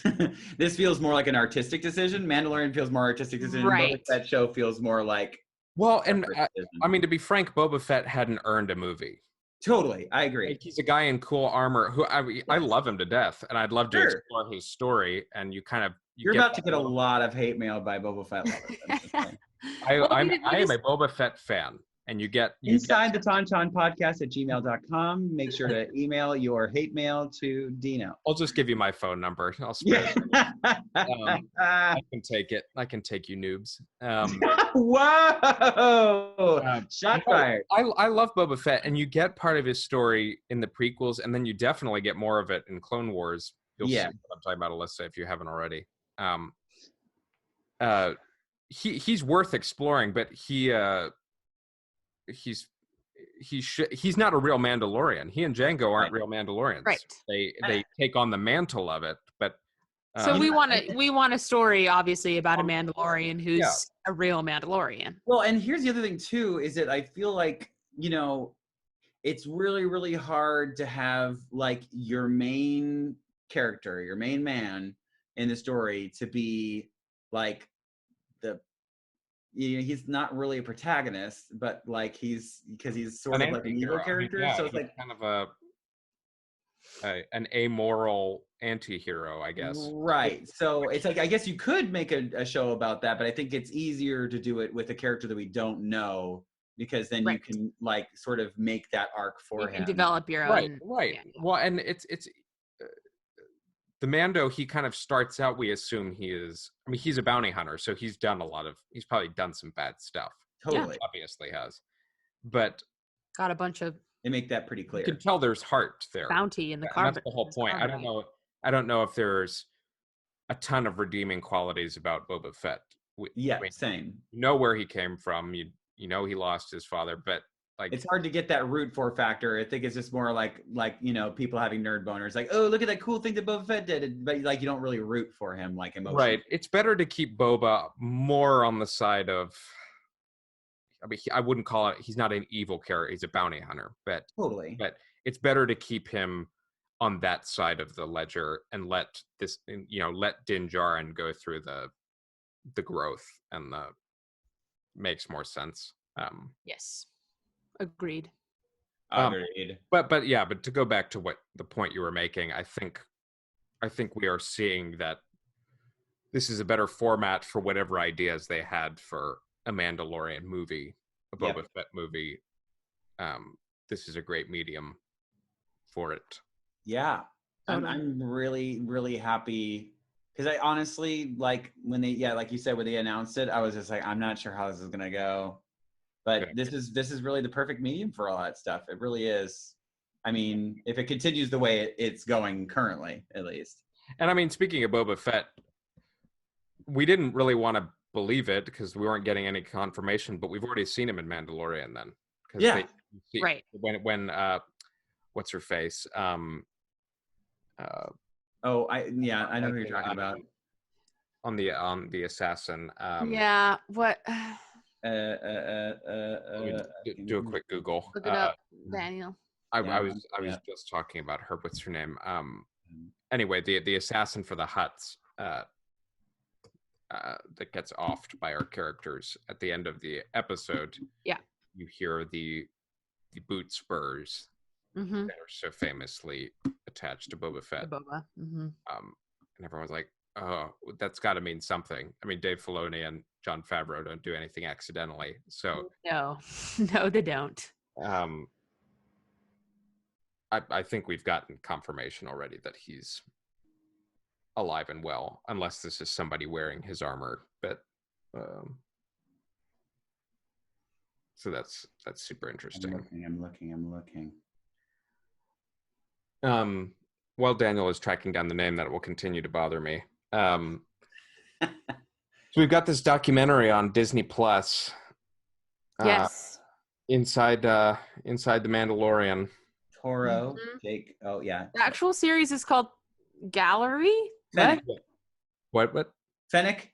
This feels more like an artistic decision. Mandalorian feels more artistic decision. Right. Boba Fett show feels more like. Well, and I mean, to be frank, Boba Fett hadn't earned a movie. Totally, I agree. Like, he's a guy in cool armor who I love him to death, and I'd love to explore his story. And you're about to get a lot of hate mail by Boba Fett lovers. I am a Boba Fett fan. And you get insidethetauntaunpodcast@gmail.com. Make sure to email your hate mail to Dino. I'll just give you my phone number. I'll spare it. I can take it. I can take you noobs. Whoa! Shot fired. I love Boba Fett, and you get part of his story in the prequels, and then you definitely get more of it in Clone Wars. You'll see what I'm talking about, Alyssa, if you haven't already. He's worth exploring, but he's not a real Mandalorian. He and Django aren't real Mandalorians. Right. They take on the mantle of it, but so we want a story, obviously, about a Mandalorian who's a real Mandalorian. Well, and here's the other thing too, is that I feel like, it's really, really hard to have like your main character, your main man in the story to be like he's not really a protagonist, but like he's sort of like an evil character. So it's like kind of an amoral anti-hero, I guess. Right. So it's like, I guess you could make a show about that, but I think it's easier to do it with a character that we don't know, because then you can like sort of make that arc for him. And develop your own. Right. Yeah. Well, and it's the Mando, he kind of starts out, we assume he's a bounty hunter, so he's probably done some bad stuff. Totally. Obviously has. But got a bunch of. They make that pretty clear. You can tell there's heart there. Bounty in the carpet. That's the whole point. I don't know if there's a ton of redeeming qualities about Boba Fett. Same. You know where he came from. You know he lost his father, but like it's hard to get that root for factor. I think it's just more like people having nerd boners, like, oh, look at that cool thing that Boba Fett did, but like you don't really root for him like emotionally. Right. It's better to keep Boba more on the side of. I wouldn't call it. He's not an evil character. He's a bounty hunter, but totally. But it's better to keep him on that side of the ledger and let Din Djarin go through the growth and the makes more sense. Yes, agreed. Agreed. But to go back to what the point you were making, I think we are seeing that this is a better format for whatever ideas they had for a Mandalorian movie, a Boba Fett movie. This is a great medium for it. Yeah. Totally. I'm really, really happy because I honestly, like when they, like you said, when they announced it, I was just like, I'm not sure how this is gonna go, but this is really the perfect medium for all that stuff. It really is. I mean, if it continues the way it's going currently, at least. And I mean, speaking of Boba Fett, we didn't really want to believe it because we weren't getting any confirmation, but we've already seen him in Mandalorian then. Yeah. Right. When what's her face? I know who you're talking about. On the assassin. Yeah. What? Do a quick Google. Look it up, Daniel. I was just talking about her. What's her name? Anyway, the assassin for the Hutts that gets offed by our characters at the end of the episode. Yeah. You hear the boot spurs that are so famously attached to Boba Fett. Boba. And everyone's like, oh, that's got to mean something. I mean, Dave Filoni and Jon Favreau don't do anything accidentally. So no, they don't. I think we've gotten confirmation already that he's alive and well, unless this is somebody wearing his armor. But so that's super interesting. I'm looking. While Daniel is tracking down the name, that will continue to bother me. So we've got this documentary on Disney Plus. Yes. Inside the Mandalorian. Toro, Jake. Oh yeah. The actual series is called Gallery. Fennec. What? Fennec.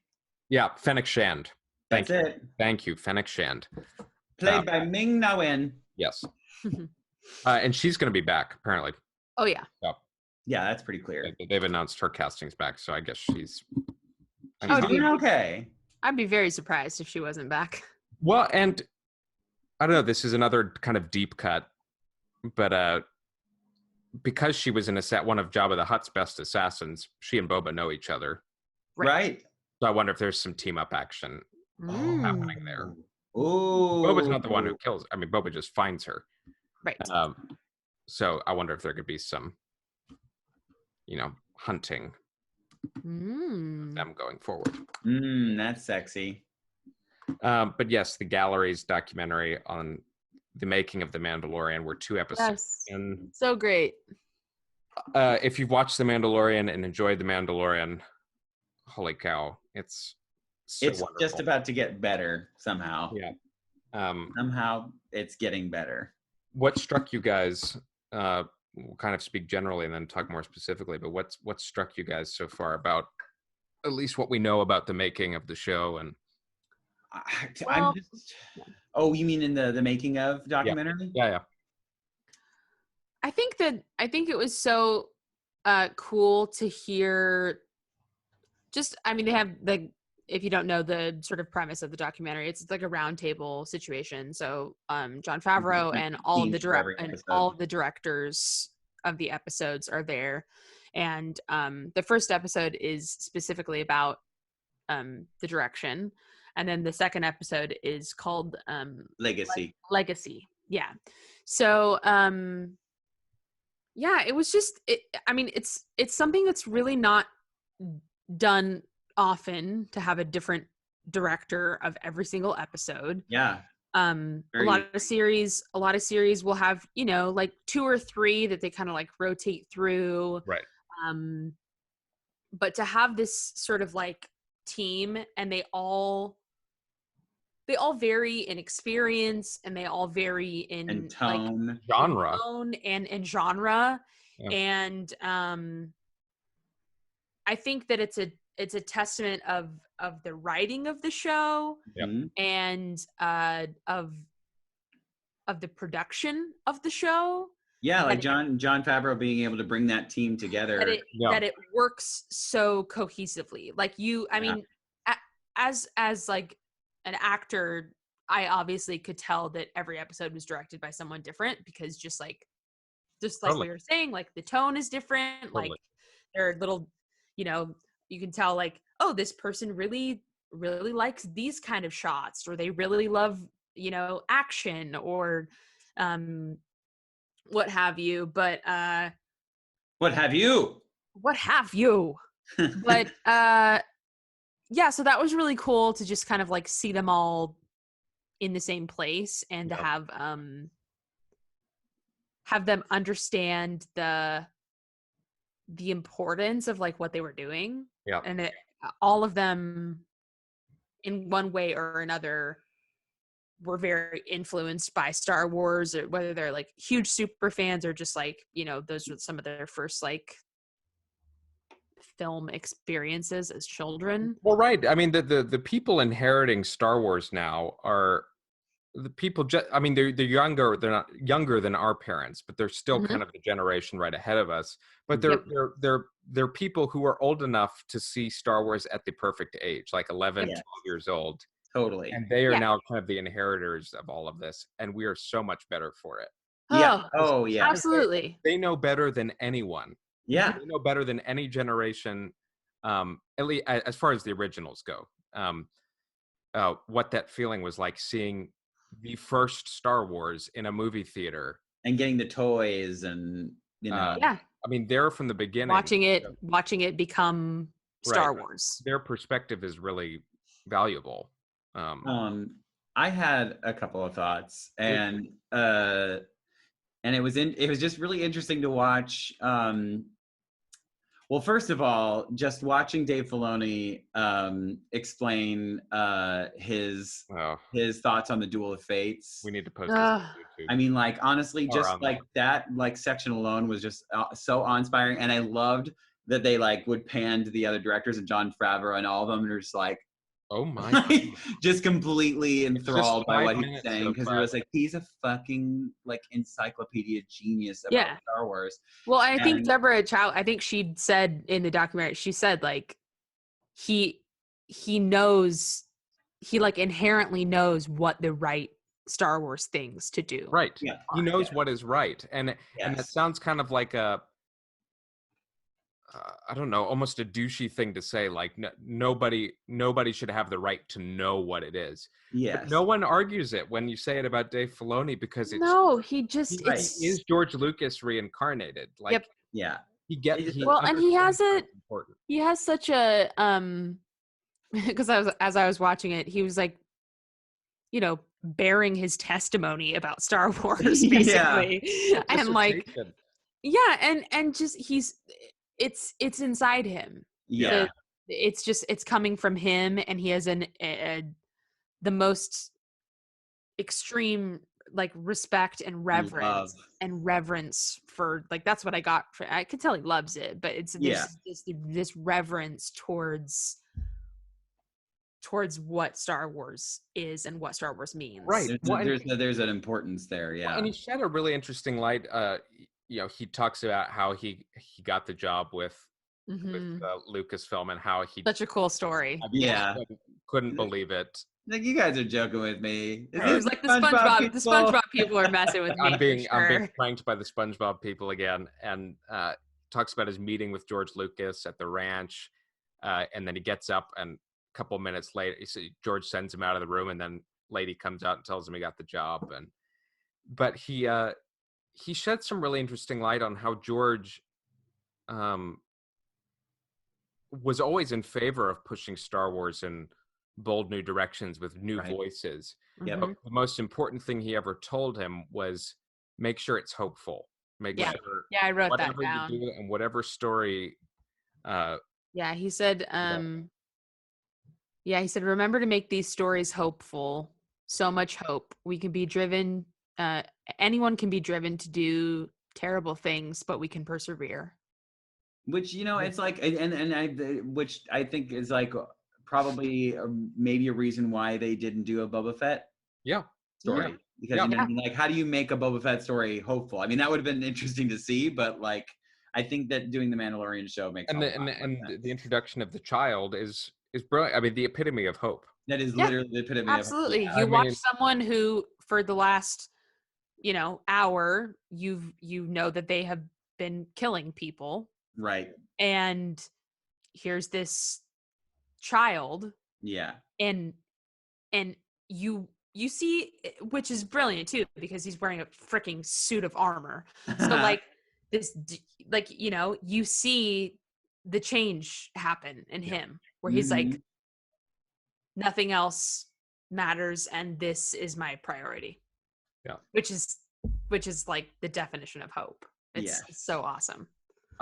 Yeah, Fennec Shand. That's it. Thank you, Fennec Shand. Played by Ming Na Wen. Yes. And she's going to be back, apparently. Oh, yeah. Yeah, that's pretty clear. They've announced her casting's back, so I guess she's doing okay. I'd be very surprised if she wasn't back. Well, and I don't know, this is another kind of deep cut, but because she was one of Jabba the Hutt's best assassins, she and Boba know each other. Right. So I wonder if there's some team-up action happening there. Ooh. Boba's not the one who kills. I mean, Boba just finds her. Right. So I wonder if there could be some, hunting them going forward. That's sexy. But yes, the Gallery's documentary on the making of The Mandalorian were 2 episodes. Yes. And so great. if you've watched The Mandalorian and enjoyed The Mandalorian, holy cow, it's wonderful. Just about to get better somehow. Yeah. Somehow it's getting better. What struck you guys? We'll kind of speak generally and then talk more specifically. But what struck you guys so far about at least what we know about the making of the show? And Oh, you mean in the making of documentary? Yeah. I think it was so cool to hear. They have if you don't know the sort of premise of the documentary, it's like a roundtable situation. So Jon Favreau and all of the directors of the episodes are there, and the first episode is specifically about the direction, and then the second episode is called Legacy. Legacy. Yeah. So it was just it's something that's really not done often to have a different director of every single episode. Yeah. A lot of series will have, like 2 or 3 that they kind of like rotate through. Right. But to have this sort of like team, and they all vary in experience, and they all vary in tone, like, genre, and genre. Yeah. And I think that it's a testament of the writing of the show. Yep. And of the production of the show. Yeah, like Jon Favreau being able to bring that team together. That it works so cohesively. Like as like an actor, I obviously could tell that every episode was directed by someone different, because just like Totally. we were saying, like the tone is different. Totally. Like they're little, you know, you can tell like, oh, this person really likes these kind of shots, or they really love, you know, action, or what have you. But What have you? But yeah, so that was really cool to just kind of like see them all in the same place, and to have them understand the importance of like what they were doing. Yeah. And all of them in one way or another were very influenced by Star Wars, or whether they're like huge super fans, or just like, you know, those were some of their first like film experiences as children. Well, right. I mean, the people inheriting Star Wars now are the people. I mean, they're younger. They're not younger than our parents, but they're still kind of the generation right ahead of us. But they're people who are old enough to see Star Wars at the perfect age, like 11, 12 years old. Totally. And they are now kind of the inheritors of all of this, and we are so much better for it. Yeah. Oh, yeah. Absolutely. They know better than anyone. Yeah. They know better than any generation, at least as far as the originals go. What that feeling was like seeing the first Star Wars in a movie theater And getting the toys, and you know. Yeah. I mean, they're from the beginning. Watching it become Star Wars. Their perspective is really valuable. I had a couple of thoughts, and it was just really interesting to watch. Well, first of all, just watching Dave Filoni explain his thoughts on the Duel of Fates. We need to post this on YouTube. I mean, like, honestly, just like that, like, section alone was just so awe-inspiring, and I loved that they like would pan to the other directors and Jon Favreau and all of them, and they're just like, oh my, just completely enthralled by what he's saying, because it was like, he's a fucking like encyclopedia genius about Star Wars. Well, I think Deborah Chow, I think she said in the documentary, she said like he knows, he like inherently knows what the right Star Wars things to do. Right. Yeah. He knows what is right, and that sounds kind of like a I don't know, almost a douchey thing to say, like nobody should have the right to know what it is. Yes. But no one argues it when you say it about Dave Filoni, because it's he is George Lucas reincarnated. Like, he has such a because as I was watching it, he was like, you know, bearing his testimony about Star Wars basically. And like and just it's inside him. Yeah. It's coming from him, and he has the most extreme like respect and reverence for, like, that's what I got for, I could tell he loves it, but it's this reverence towards what Star Wars is and what Star Wars means. Right. There's an importance there. Yeah. And he shed a really interesting light. You know, he talks about how he got the job with Lucasfilm, and how he such a cool story. Couldn't believe it. Like, you guys are joking with me. It was like the SpongeBob people are messing with me. I'm being pranked by the SpongeBob people again. And talks about his meeting with George Lucas at the ranch, and then he gets up, and a couple minutes later, George sends him out of the room, and then lady comes out and tells him he got the job. But he shed some really interesting light on how George was always in favor of pushing Star Wars in bold new directions with new voices. Yep. But the most important thing he ever told him was, make sure it's hopeful. Make sure I wrote that whatever down. you do and whatever story. He said, he said, remember to make these stories hopeful. So much hope. We can be driven. Anyone can be driven to do terrible things, but we can persevere. Which, you know, it's like, which I think is like probably maybe a reason why they didn't do a Boba Fett story. Because, you know, like, how do you make a Boba Fett story hopeful? I mean, that would have been interesting to see, but like, I think that doing the Mandalorian show makes the introduction of the child is is brilliant. I mean, the epitome of hope. That is Yeah, literally the epitome absolutely. of You I watch mean- someone who, for the last, hour, you know that they have been killing people, right. and here's this child, Yeah. and you see, which is brilliant too, because he's wearing a freaking suit of armor. So like you see the change happen in him, where he's like, Mhm. nothing else matters, and this is my priority. Yeah. Which is like the definition of hope. It's Yes. so awesome.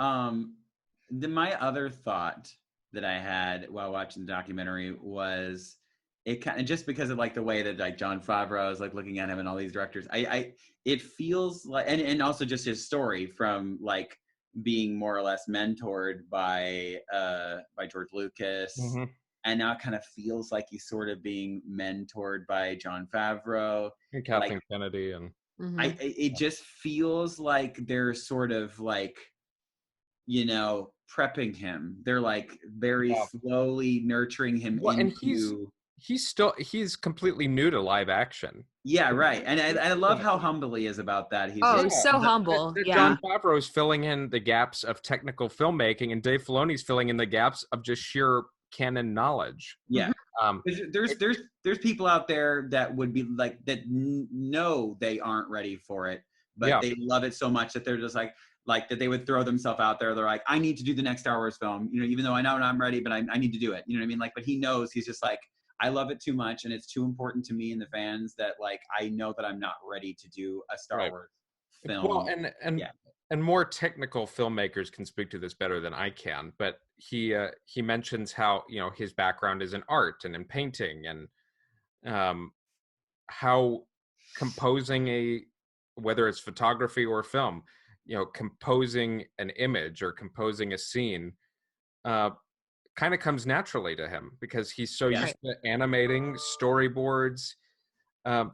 My other thought that I had while watching the documentary was it kind of, just because of like the way that like Jon Favreau is like looking at him and all these directors, it feels like, and also just his story from like being more or less mentored by George Lucas, and now it kind of feels like he's sort of being mentored by Jon Favreau And Kathleen Kennedy and Mhm. it just feels like they're sort of like, prepping him. They're like very slowly nurturing him Well, and into. he's completely new to live action. Yeah, right. And I love how humble he is about that. He's Oh, just, he's so humble. Yeah. Jon Favreau's filling in the gaps of technical filmmaking, and Dave Filoni's filling in the gaps of just sheer canon knowledge. yeah. Um, There's people out there that would be like that know they aren't ready for it, but Yeah. they love it so much that they're just like that they would throw themselves out there. They're like, I need to do the next Star Wars film, even though I know I'm ready, but I need to do it. You know what I mean? Like, but he knows, he's just like, I love it too much, and it's too important to me and the fans that like I know that I'm not ready to do a Star Wars film. Well, and more technical filmmakers can speak to this better than I can, but he mentions how his background is in art and in painting, and how composing whether it's photography or film, composing an image or composing a scene kind of comes naturally to him because he's so used to animating storyboards.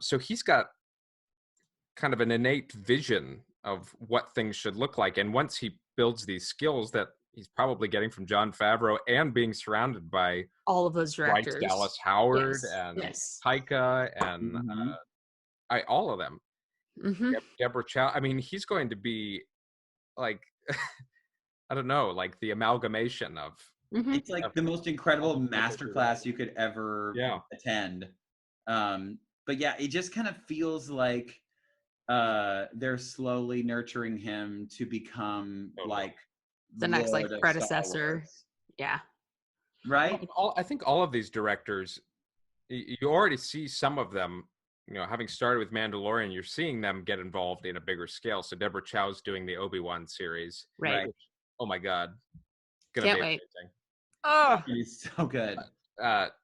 So he's got kind of an innate vision of what things should look like. And once he builds these skills that he's probably getting from Jon Favreau and being surrounded by all of those directors, Bryce Dallas Howard and Taika and all of them, Deborah Chow. I mean, he's going to be like, I don't know, like the amalgamation of. It's like the most incredible masterclass you could ever attend. But yeah, it just kind of feels like they're slowly nurturing him to become like the next Lord like of predecessor. Yeah. Right? I think all of these directors, you already see some of them, having started with Mandalorian, you're seeing them get involved in a bigger scale. So Deborah Chow's doing the Obi-Wan series. Right. Which, oh my God. Can't wait. Amazing. Oh, he's so good. Taika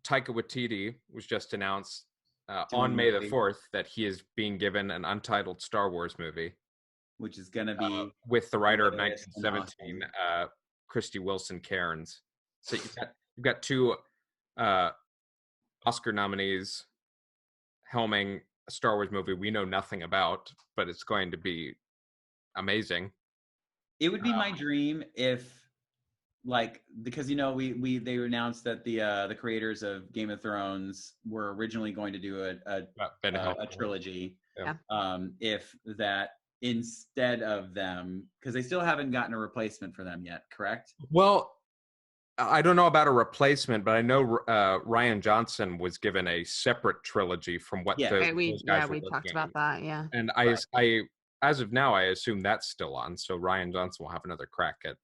Waititi was just announced on May the 4th that he is being given an untitled Star Wars movie, which is going to be with the writer of 1917, Christy Wilson Cairns. So you've got two Oscar nominees helming a Star Wars movie we know nothing about, but it's going to be amazing. It would be my dream if, because they announced that the creators of Game of Thrones were originally going to do a trilogy. If that instead of them, because they still haven't gotten a replacement for them yet, correct? Well, I don't know about a replacement, but I know Rian Johnson was given a separate trilogy from what we talked about that. Yeah, and I as of now I assume that's still on, so Rian Johnson will have another crack at.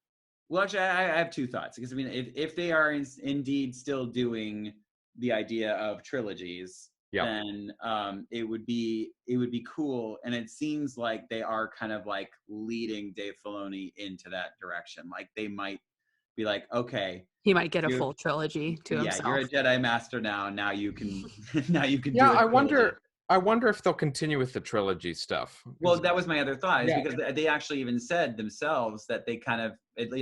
Well, actually, I have two thoughts, because I mean, if they are indeed still doing the idea of trilogies, then it would be cool, and it seems like they are kind of like leading Dave Filoni into that direction. Like they might be like, okay, he might get a full trilogy to himself. You're a Jedi Master now. Now you can. Now you can. Yeah, I wonder if they'll continue with the trilogy stuff. Well, that was my other thought, is because they actually even said themselves that they kind of,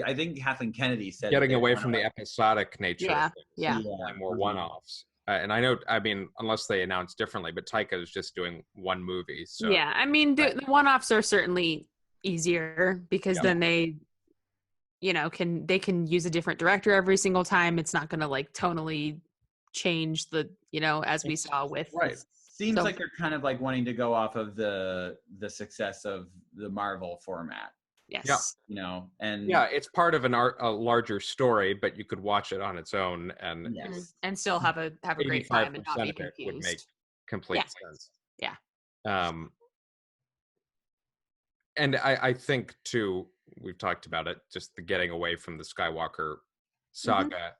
I think Kathleen Kennedy said, getting away from the episodic nature of things, and more one-offs. And I know, unless they announce differently, but Taika is just doing one movie. So I mean, the one-offs are certainly easier because then they they can use a different director every single time. It's not going to like tonally change the, as we saw with. Right. Seems like they're kind of like wanting to go off of the success of the Marvel format. Yes. And yeah, it's part of a larger story, but you could watch it on its own, and yes, And still have a great time and not 85% be of it would make confused. complete Yeah. sense. Yeah. And I think too, we've talked about it, just the getting away from the Skywalker saga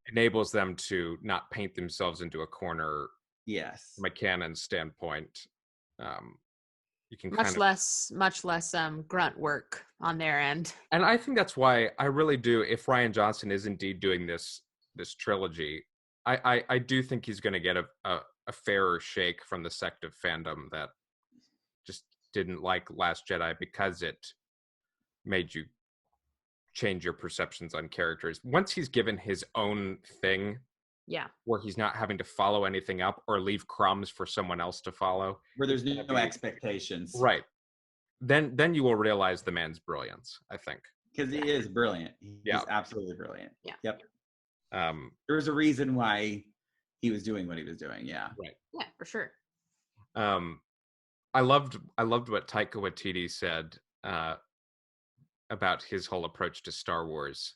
enables them to not paint themselves into a corner yes, from a canon standpoint. You can Much less grunt work on their end. and I think that's why I really do, if Rian Johnson is indeed doing this trilogy, I do think he's going to get a fairer shake from the sect of fandom that just didn't like Last Jedi because it made you change your perceptions on characters. Once he's given his own thing, where he's not having to follow anything up or leave crumbs for someone else to follow, where there's no expectations, right? Then you will realize the man's brilliance, I think, because he is brilliant. He's absolutely brilliant. Yep. There's a reason why he was doing what he was doing. Right. Yeah, for sure. I loved what Taika Waititi said about his whole approach to Star Wars.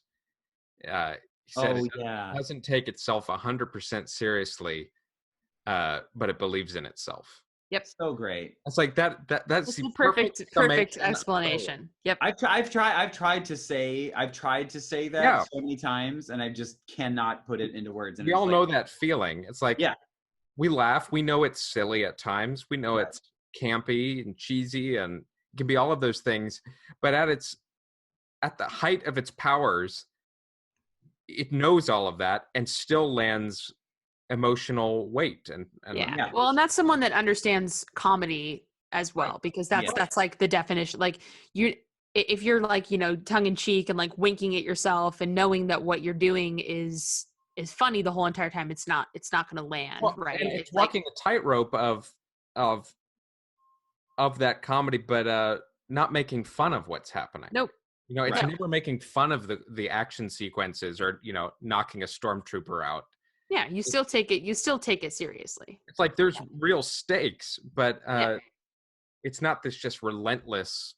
He said it doesn't take itself 100% seriously, but it believes in itself. Yep. So great. It's like that's the perfect explanation. Yep. I've tried to say that so many times, and I just cannot put it into words. And we all know that feeling. It's like, we laugh. We know it's silly at times. We know it's campy and cheesy, and it can be all of those things. But at the height of its powers, it knows all of that and still lands emotional weight. And well, and that's someone that understands comedy as well, because that's like the definition. Like if you're like, tongue in cheek and like winking at yourself and knowing that what you're doing is funny the whole entire time, it's not going to land, right? And it's walking a tightrope of that comedy, but not making fun of what's happening. Nope. It's never making fun of the action sequences or knocking a stormtrooper out. Yeah, you still take it seriously. It's like there's real stakes, but it's not this just relentless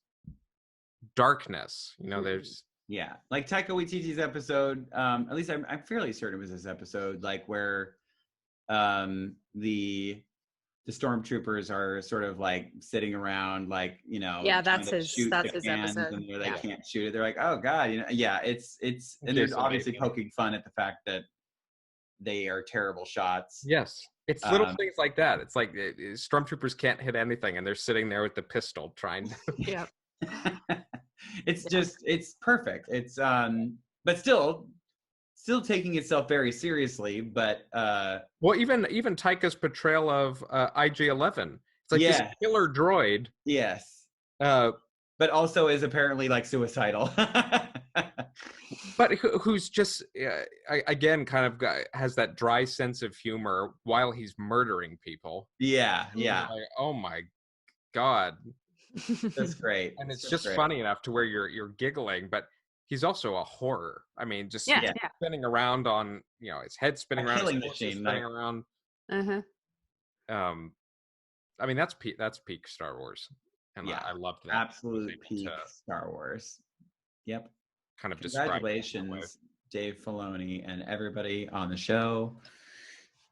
darkness. There's like Taika Waititi's episode. At least I'm fairly certain it was this episode, like where the stormtroopers are sort of like sitting around, like that's his episode, and they can't shoot it. They're like, oh god, it's and they're obviously poking fun at the fact that they are terrible shots. Yes, it's little things like that. It's like stormtroopers can't hit anything, and they're sitting there with the pistol trying to. It's perfect. It's but still taking itself very seriously, but well, even Taika's portrayal of IG-11, it's like this killer droid, but also is apparently like suicidal, but who's just again kind of has that dry sense of humor while he's murdering people. Like, oh my god, that's great. And it's just funny enough to where you're giggling, but he's also a horror. I mean, just spinning around on, his head spinning around, killing his machine, spinning around. I mean, that's peak Star Wars, and I loved that. Absolute peak Star Wars. Yep. Kind of congratulations, Dave Filoni and everybody on the show.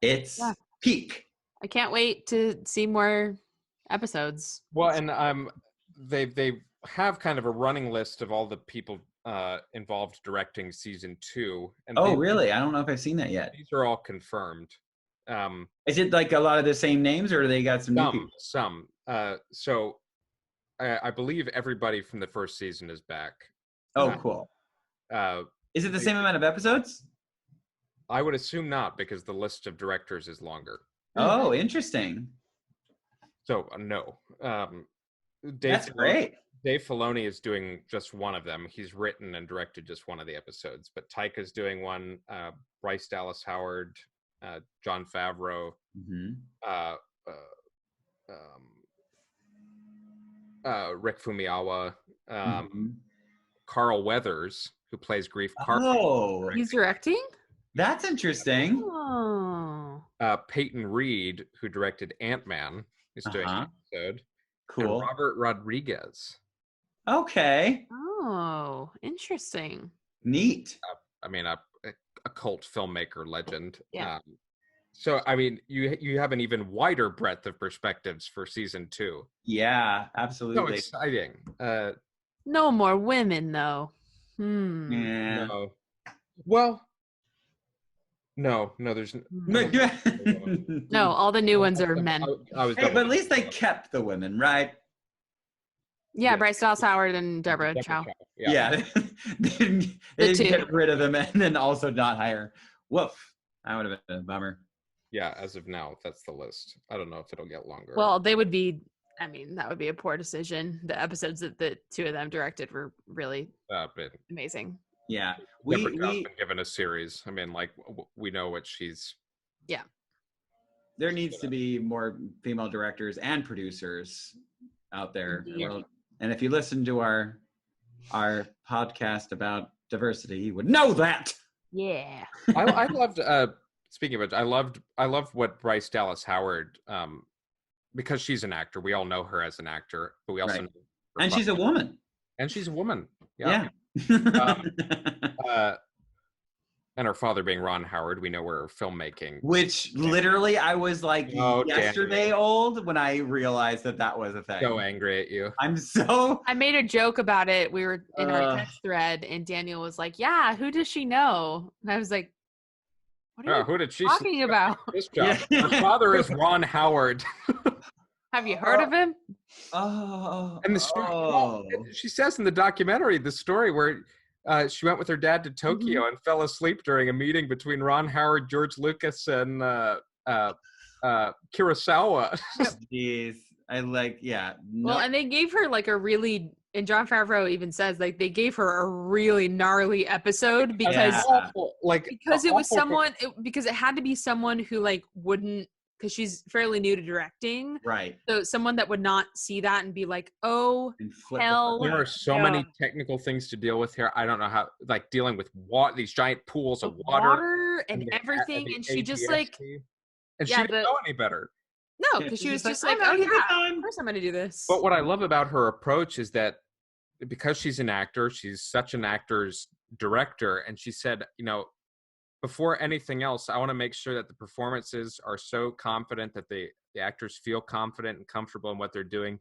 It's peak. I can't wait to see more episodes. Well, and they have kind of a running list of all the people involved directing season 2. And really? I don't know if I've seen that yet. These are all confirmed. Is it like a lot of the same names, or do they got some new people? Some. So I believe everybody from the first season is back. Oh, cool. Is it the same amount of episodes? I would assume not, because the list of directors is longer. Oh, interesting. So no. That's great. Dave Filoni is doing just one of them. He's written and directed just one of the episodes, but Taika's doing one. Bryce Dallas Howard, Jon Favreau, Rick Fumiyawa, Carl Weathers, who plays Grief Carter. Oh, He's directing? that's interesting. Oh. Peyton Reed, who directed Ant-Man, is doing an episode. And Cool. Robert Rodriguez. Okay. Oh, interesting. Neat. I mean, a cult filmmaker legend. Yeah. So, I mean, you have an even wider breadth of perspectives for season 2. Yeah, So absolutely. exciting. No more women, though. Yeah. No. Well, no, there's No, all the new ones are men. I was Hey, but at least they kept the women, right? Yeah, Bryce Dallas Howard and Deborah Chow. Yeah. they didn't two. get rid of them and then also not hire. Woof. That would have been a bummer. Yeah, as of now, that's the list. I don't know if it'll get longer. Well, they would be, I mean, that would be a poor decision. The episodes that the two of them directed were really but amazing. Yeah. Deborah Chow's been given a series. I mean, like, we know what she's... There needs to be more female directors and producers out there. Indeed. Well, and if you listen to our podcast about diversity, you would know that. Yeah. I loved... Speaking of it, I love what Bryce Dallas Howard, because she's an actor. We all know her as an actor, but we also know her And she's a woman. And she's a woman. Yeah. And her father being Ron Howard, we know her filmmaking. Which literally I was like yesterday old when I realized that was a thing. So angry at you. I made a joke about it. We were in our text thread, and Daniel was like, "Yeah, who does she know?" And I was like, "What are you who did she talking about?" This job. Her father is Ron Howard. Have you heard of him? And the story, she says in the documentary, the story where she went with her dad to Tokyo and fell asleep during a meeting between Ron Howard, George Lucas, and Kurosawa. Jeez. Well, and they gave her like a really, and Jon Favreau even says like they gave her a really gnarly episode because it was someone because it had to be someone who like wouldn't, because she's fairly new to directing, right? So someone that would not see that and be like, "Oh hell!" There are so many technical things to deal with here. I don't know how, like dealing with these giant pools of water and everything, and she just like, and she didn't know any better. No, because she was just like, "Oh yeah, of course I'm going to do this." But what I love about her approach is that because she's an actor, she's such an actor's director, and she said, you know, before anything else, I want to make sure that the performances are so confident that the actors feel confident and comfortable in what they're doing.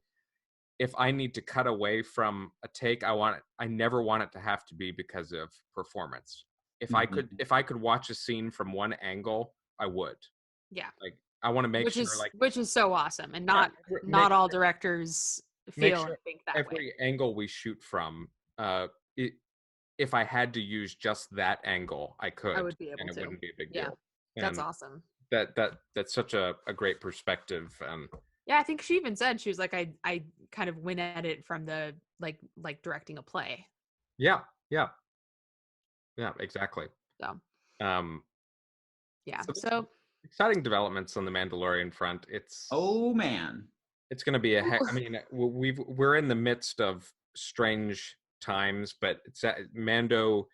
If I need to cut away from a take, I never want it to have to be because of performance. If I could watch a scene from one angle, I would. Yeah. Like I want to make which is so awesome, and not all directors feel and think that way. Every angle we shoot from, if I had to use just that angle, I could. I would be able and it to. Wouldn't be a big deal. And that's awesome. That's such a great perspective. Yeah, I think she even said, she was like, I kind of went at it from the like directing a play. Yeah, exactly. So so exciting developments on the Mandalorian front. It's it's going to be I mean, we're in the midst of strange times, but it's Mando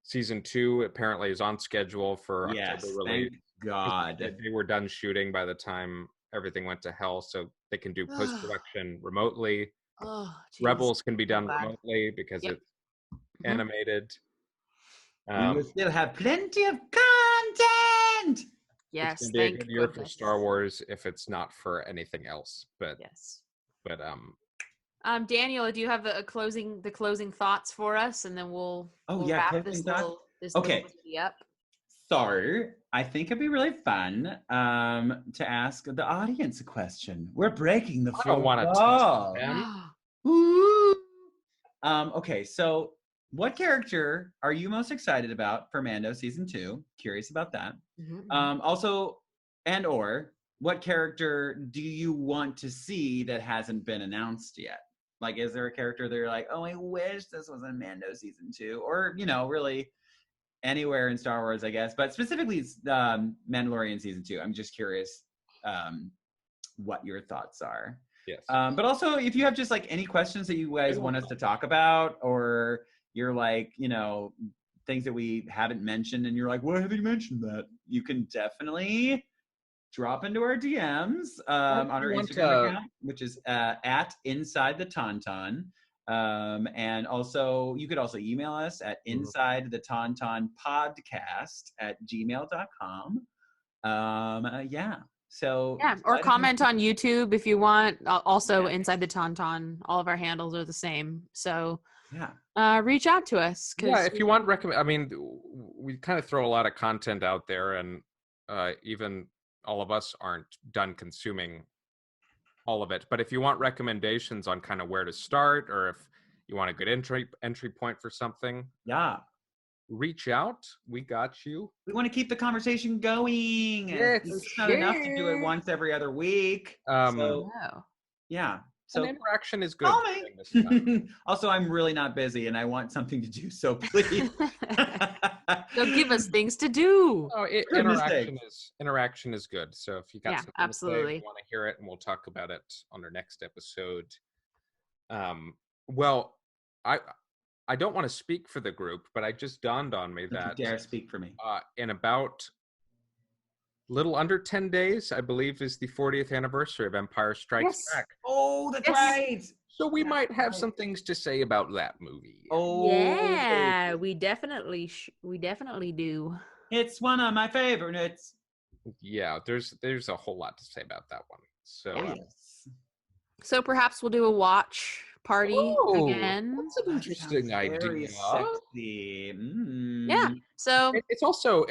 season 2 apparently is on schedule for October release. Thank God. They were done shooting by the time everything went to hell, so they can do post-production remotely. Rebels can be done remotely because it's animated. We will still have plenty of content. Yes, it's gonna be a good year for Star Wars if it's not for anything else. But Daniel, do you have the closing thoughts for us, and then we'll wrap this little up. So I think it'd be really fun to ask the audience a question. We're breaking the fourth wall. I don't want to test them. Okay, so what character are you most excited about for Mando season 2? Curious about that. Also, or what character do you want to see that hasn't been announced yet? Like, is there a character that you're like, oh, I wish this was in Mando season 2? Or, you know, really anywhere in Star Wars, I guess. But specifically Mandalorian season 2. I'm just curious what your thoughts are. Yes. But also, if you have just like any questions that you guys want us to talk about, or you're like, things that we haven't mentioned, and you're like, why haven't you mentioned that? You can definitely drop into our DMs on our Instagram account, which is at insidethetauntaun. And also, you could also email us at insidethetauntaunpodcast@gmail.com. So or comment on YouTube if you want. Also, Inside the Tauntaun, all of our handles are the same. So reach out to us. If you want we kind of throw a lot of content out there, and even all of us aren't done consuming all of it. But if you want recommendations on kind of where to start, or if you want a good entry point for something, reach out. We got you. We want to keep the conversation going. Yes, it's not enough to do it once every other week. So interaction is good. Also, I'm really not busy, and I want something to do. So please, so give us things to do. Interaction is good. So if you got something absolutely to say, you want to hear it, and we'll talk about it on our next episode. I don't want to speak for the group, but it just dawned on me that you dare speak for me. In about little under 10 days, I believe, is the 40th anniversary of Empire Strikes Back. Oh, that's right. So we might have some things to say about that movie. Oh, yeah, we definitely do. It's one of my favorites. Yeah, there's a whole lot to say about that one. So, so perhaps we'll do a watch party again. That's an interesting idea. Very sexy. Yeah. So it also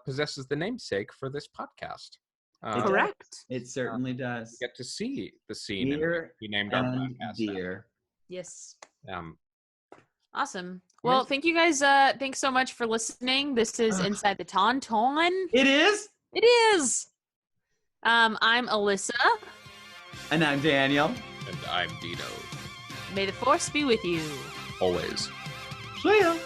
possesses the namesake for this podcast. Correct. It certainly does. You get to see the scene we named our podcast. Yes. Awesome. Well, thank you guys. Thanks so much for listening. This is Inside the Tauntaun. It is. It is. I'm Alyssa. And I'm Daniel. And I'm Dino. May the force be with you. Always. See ya.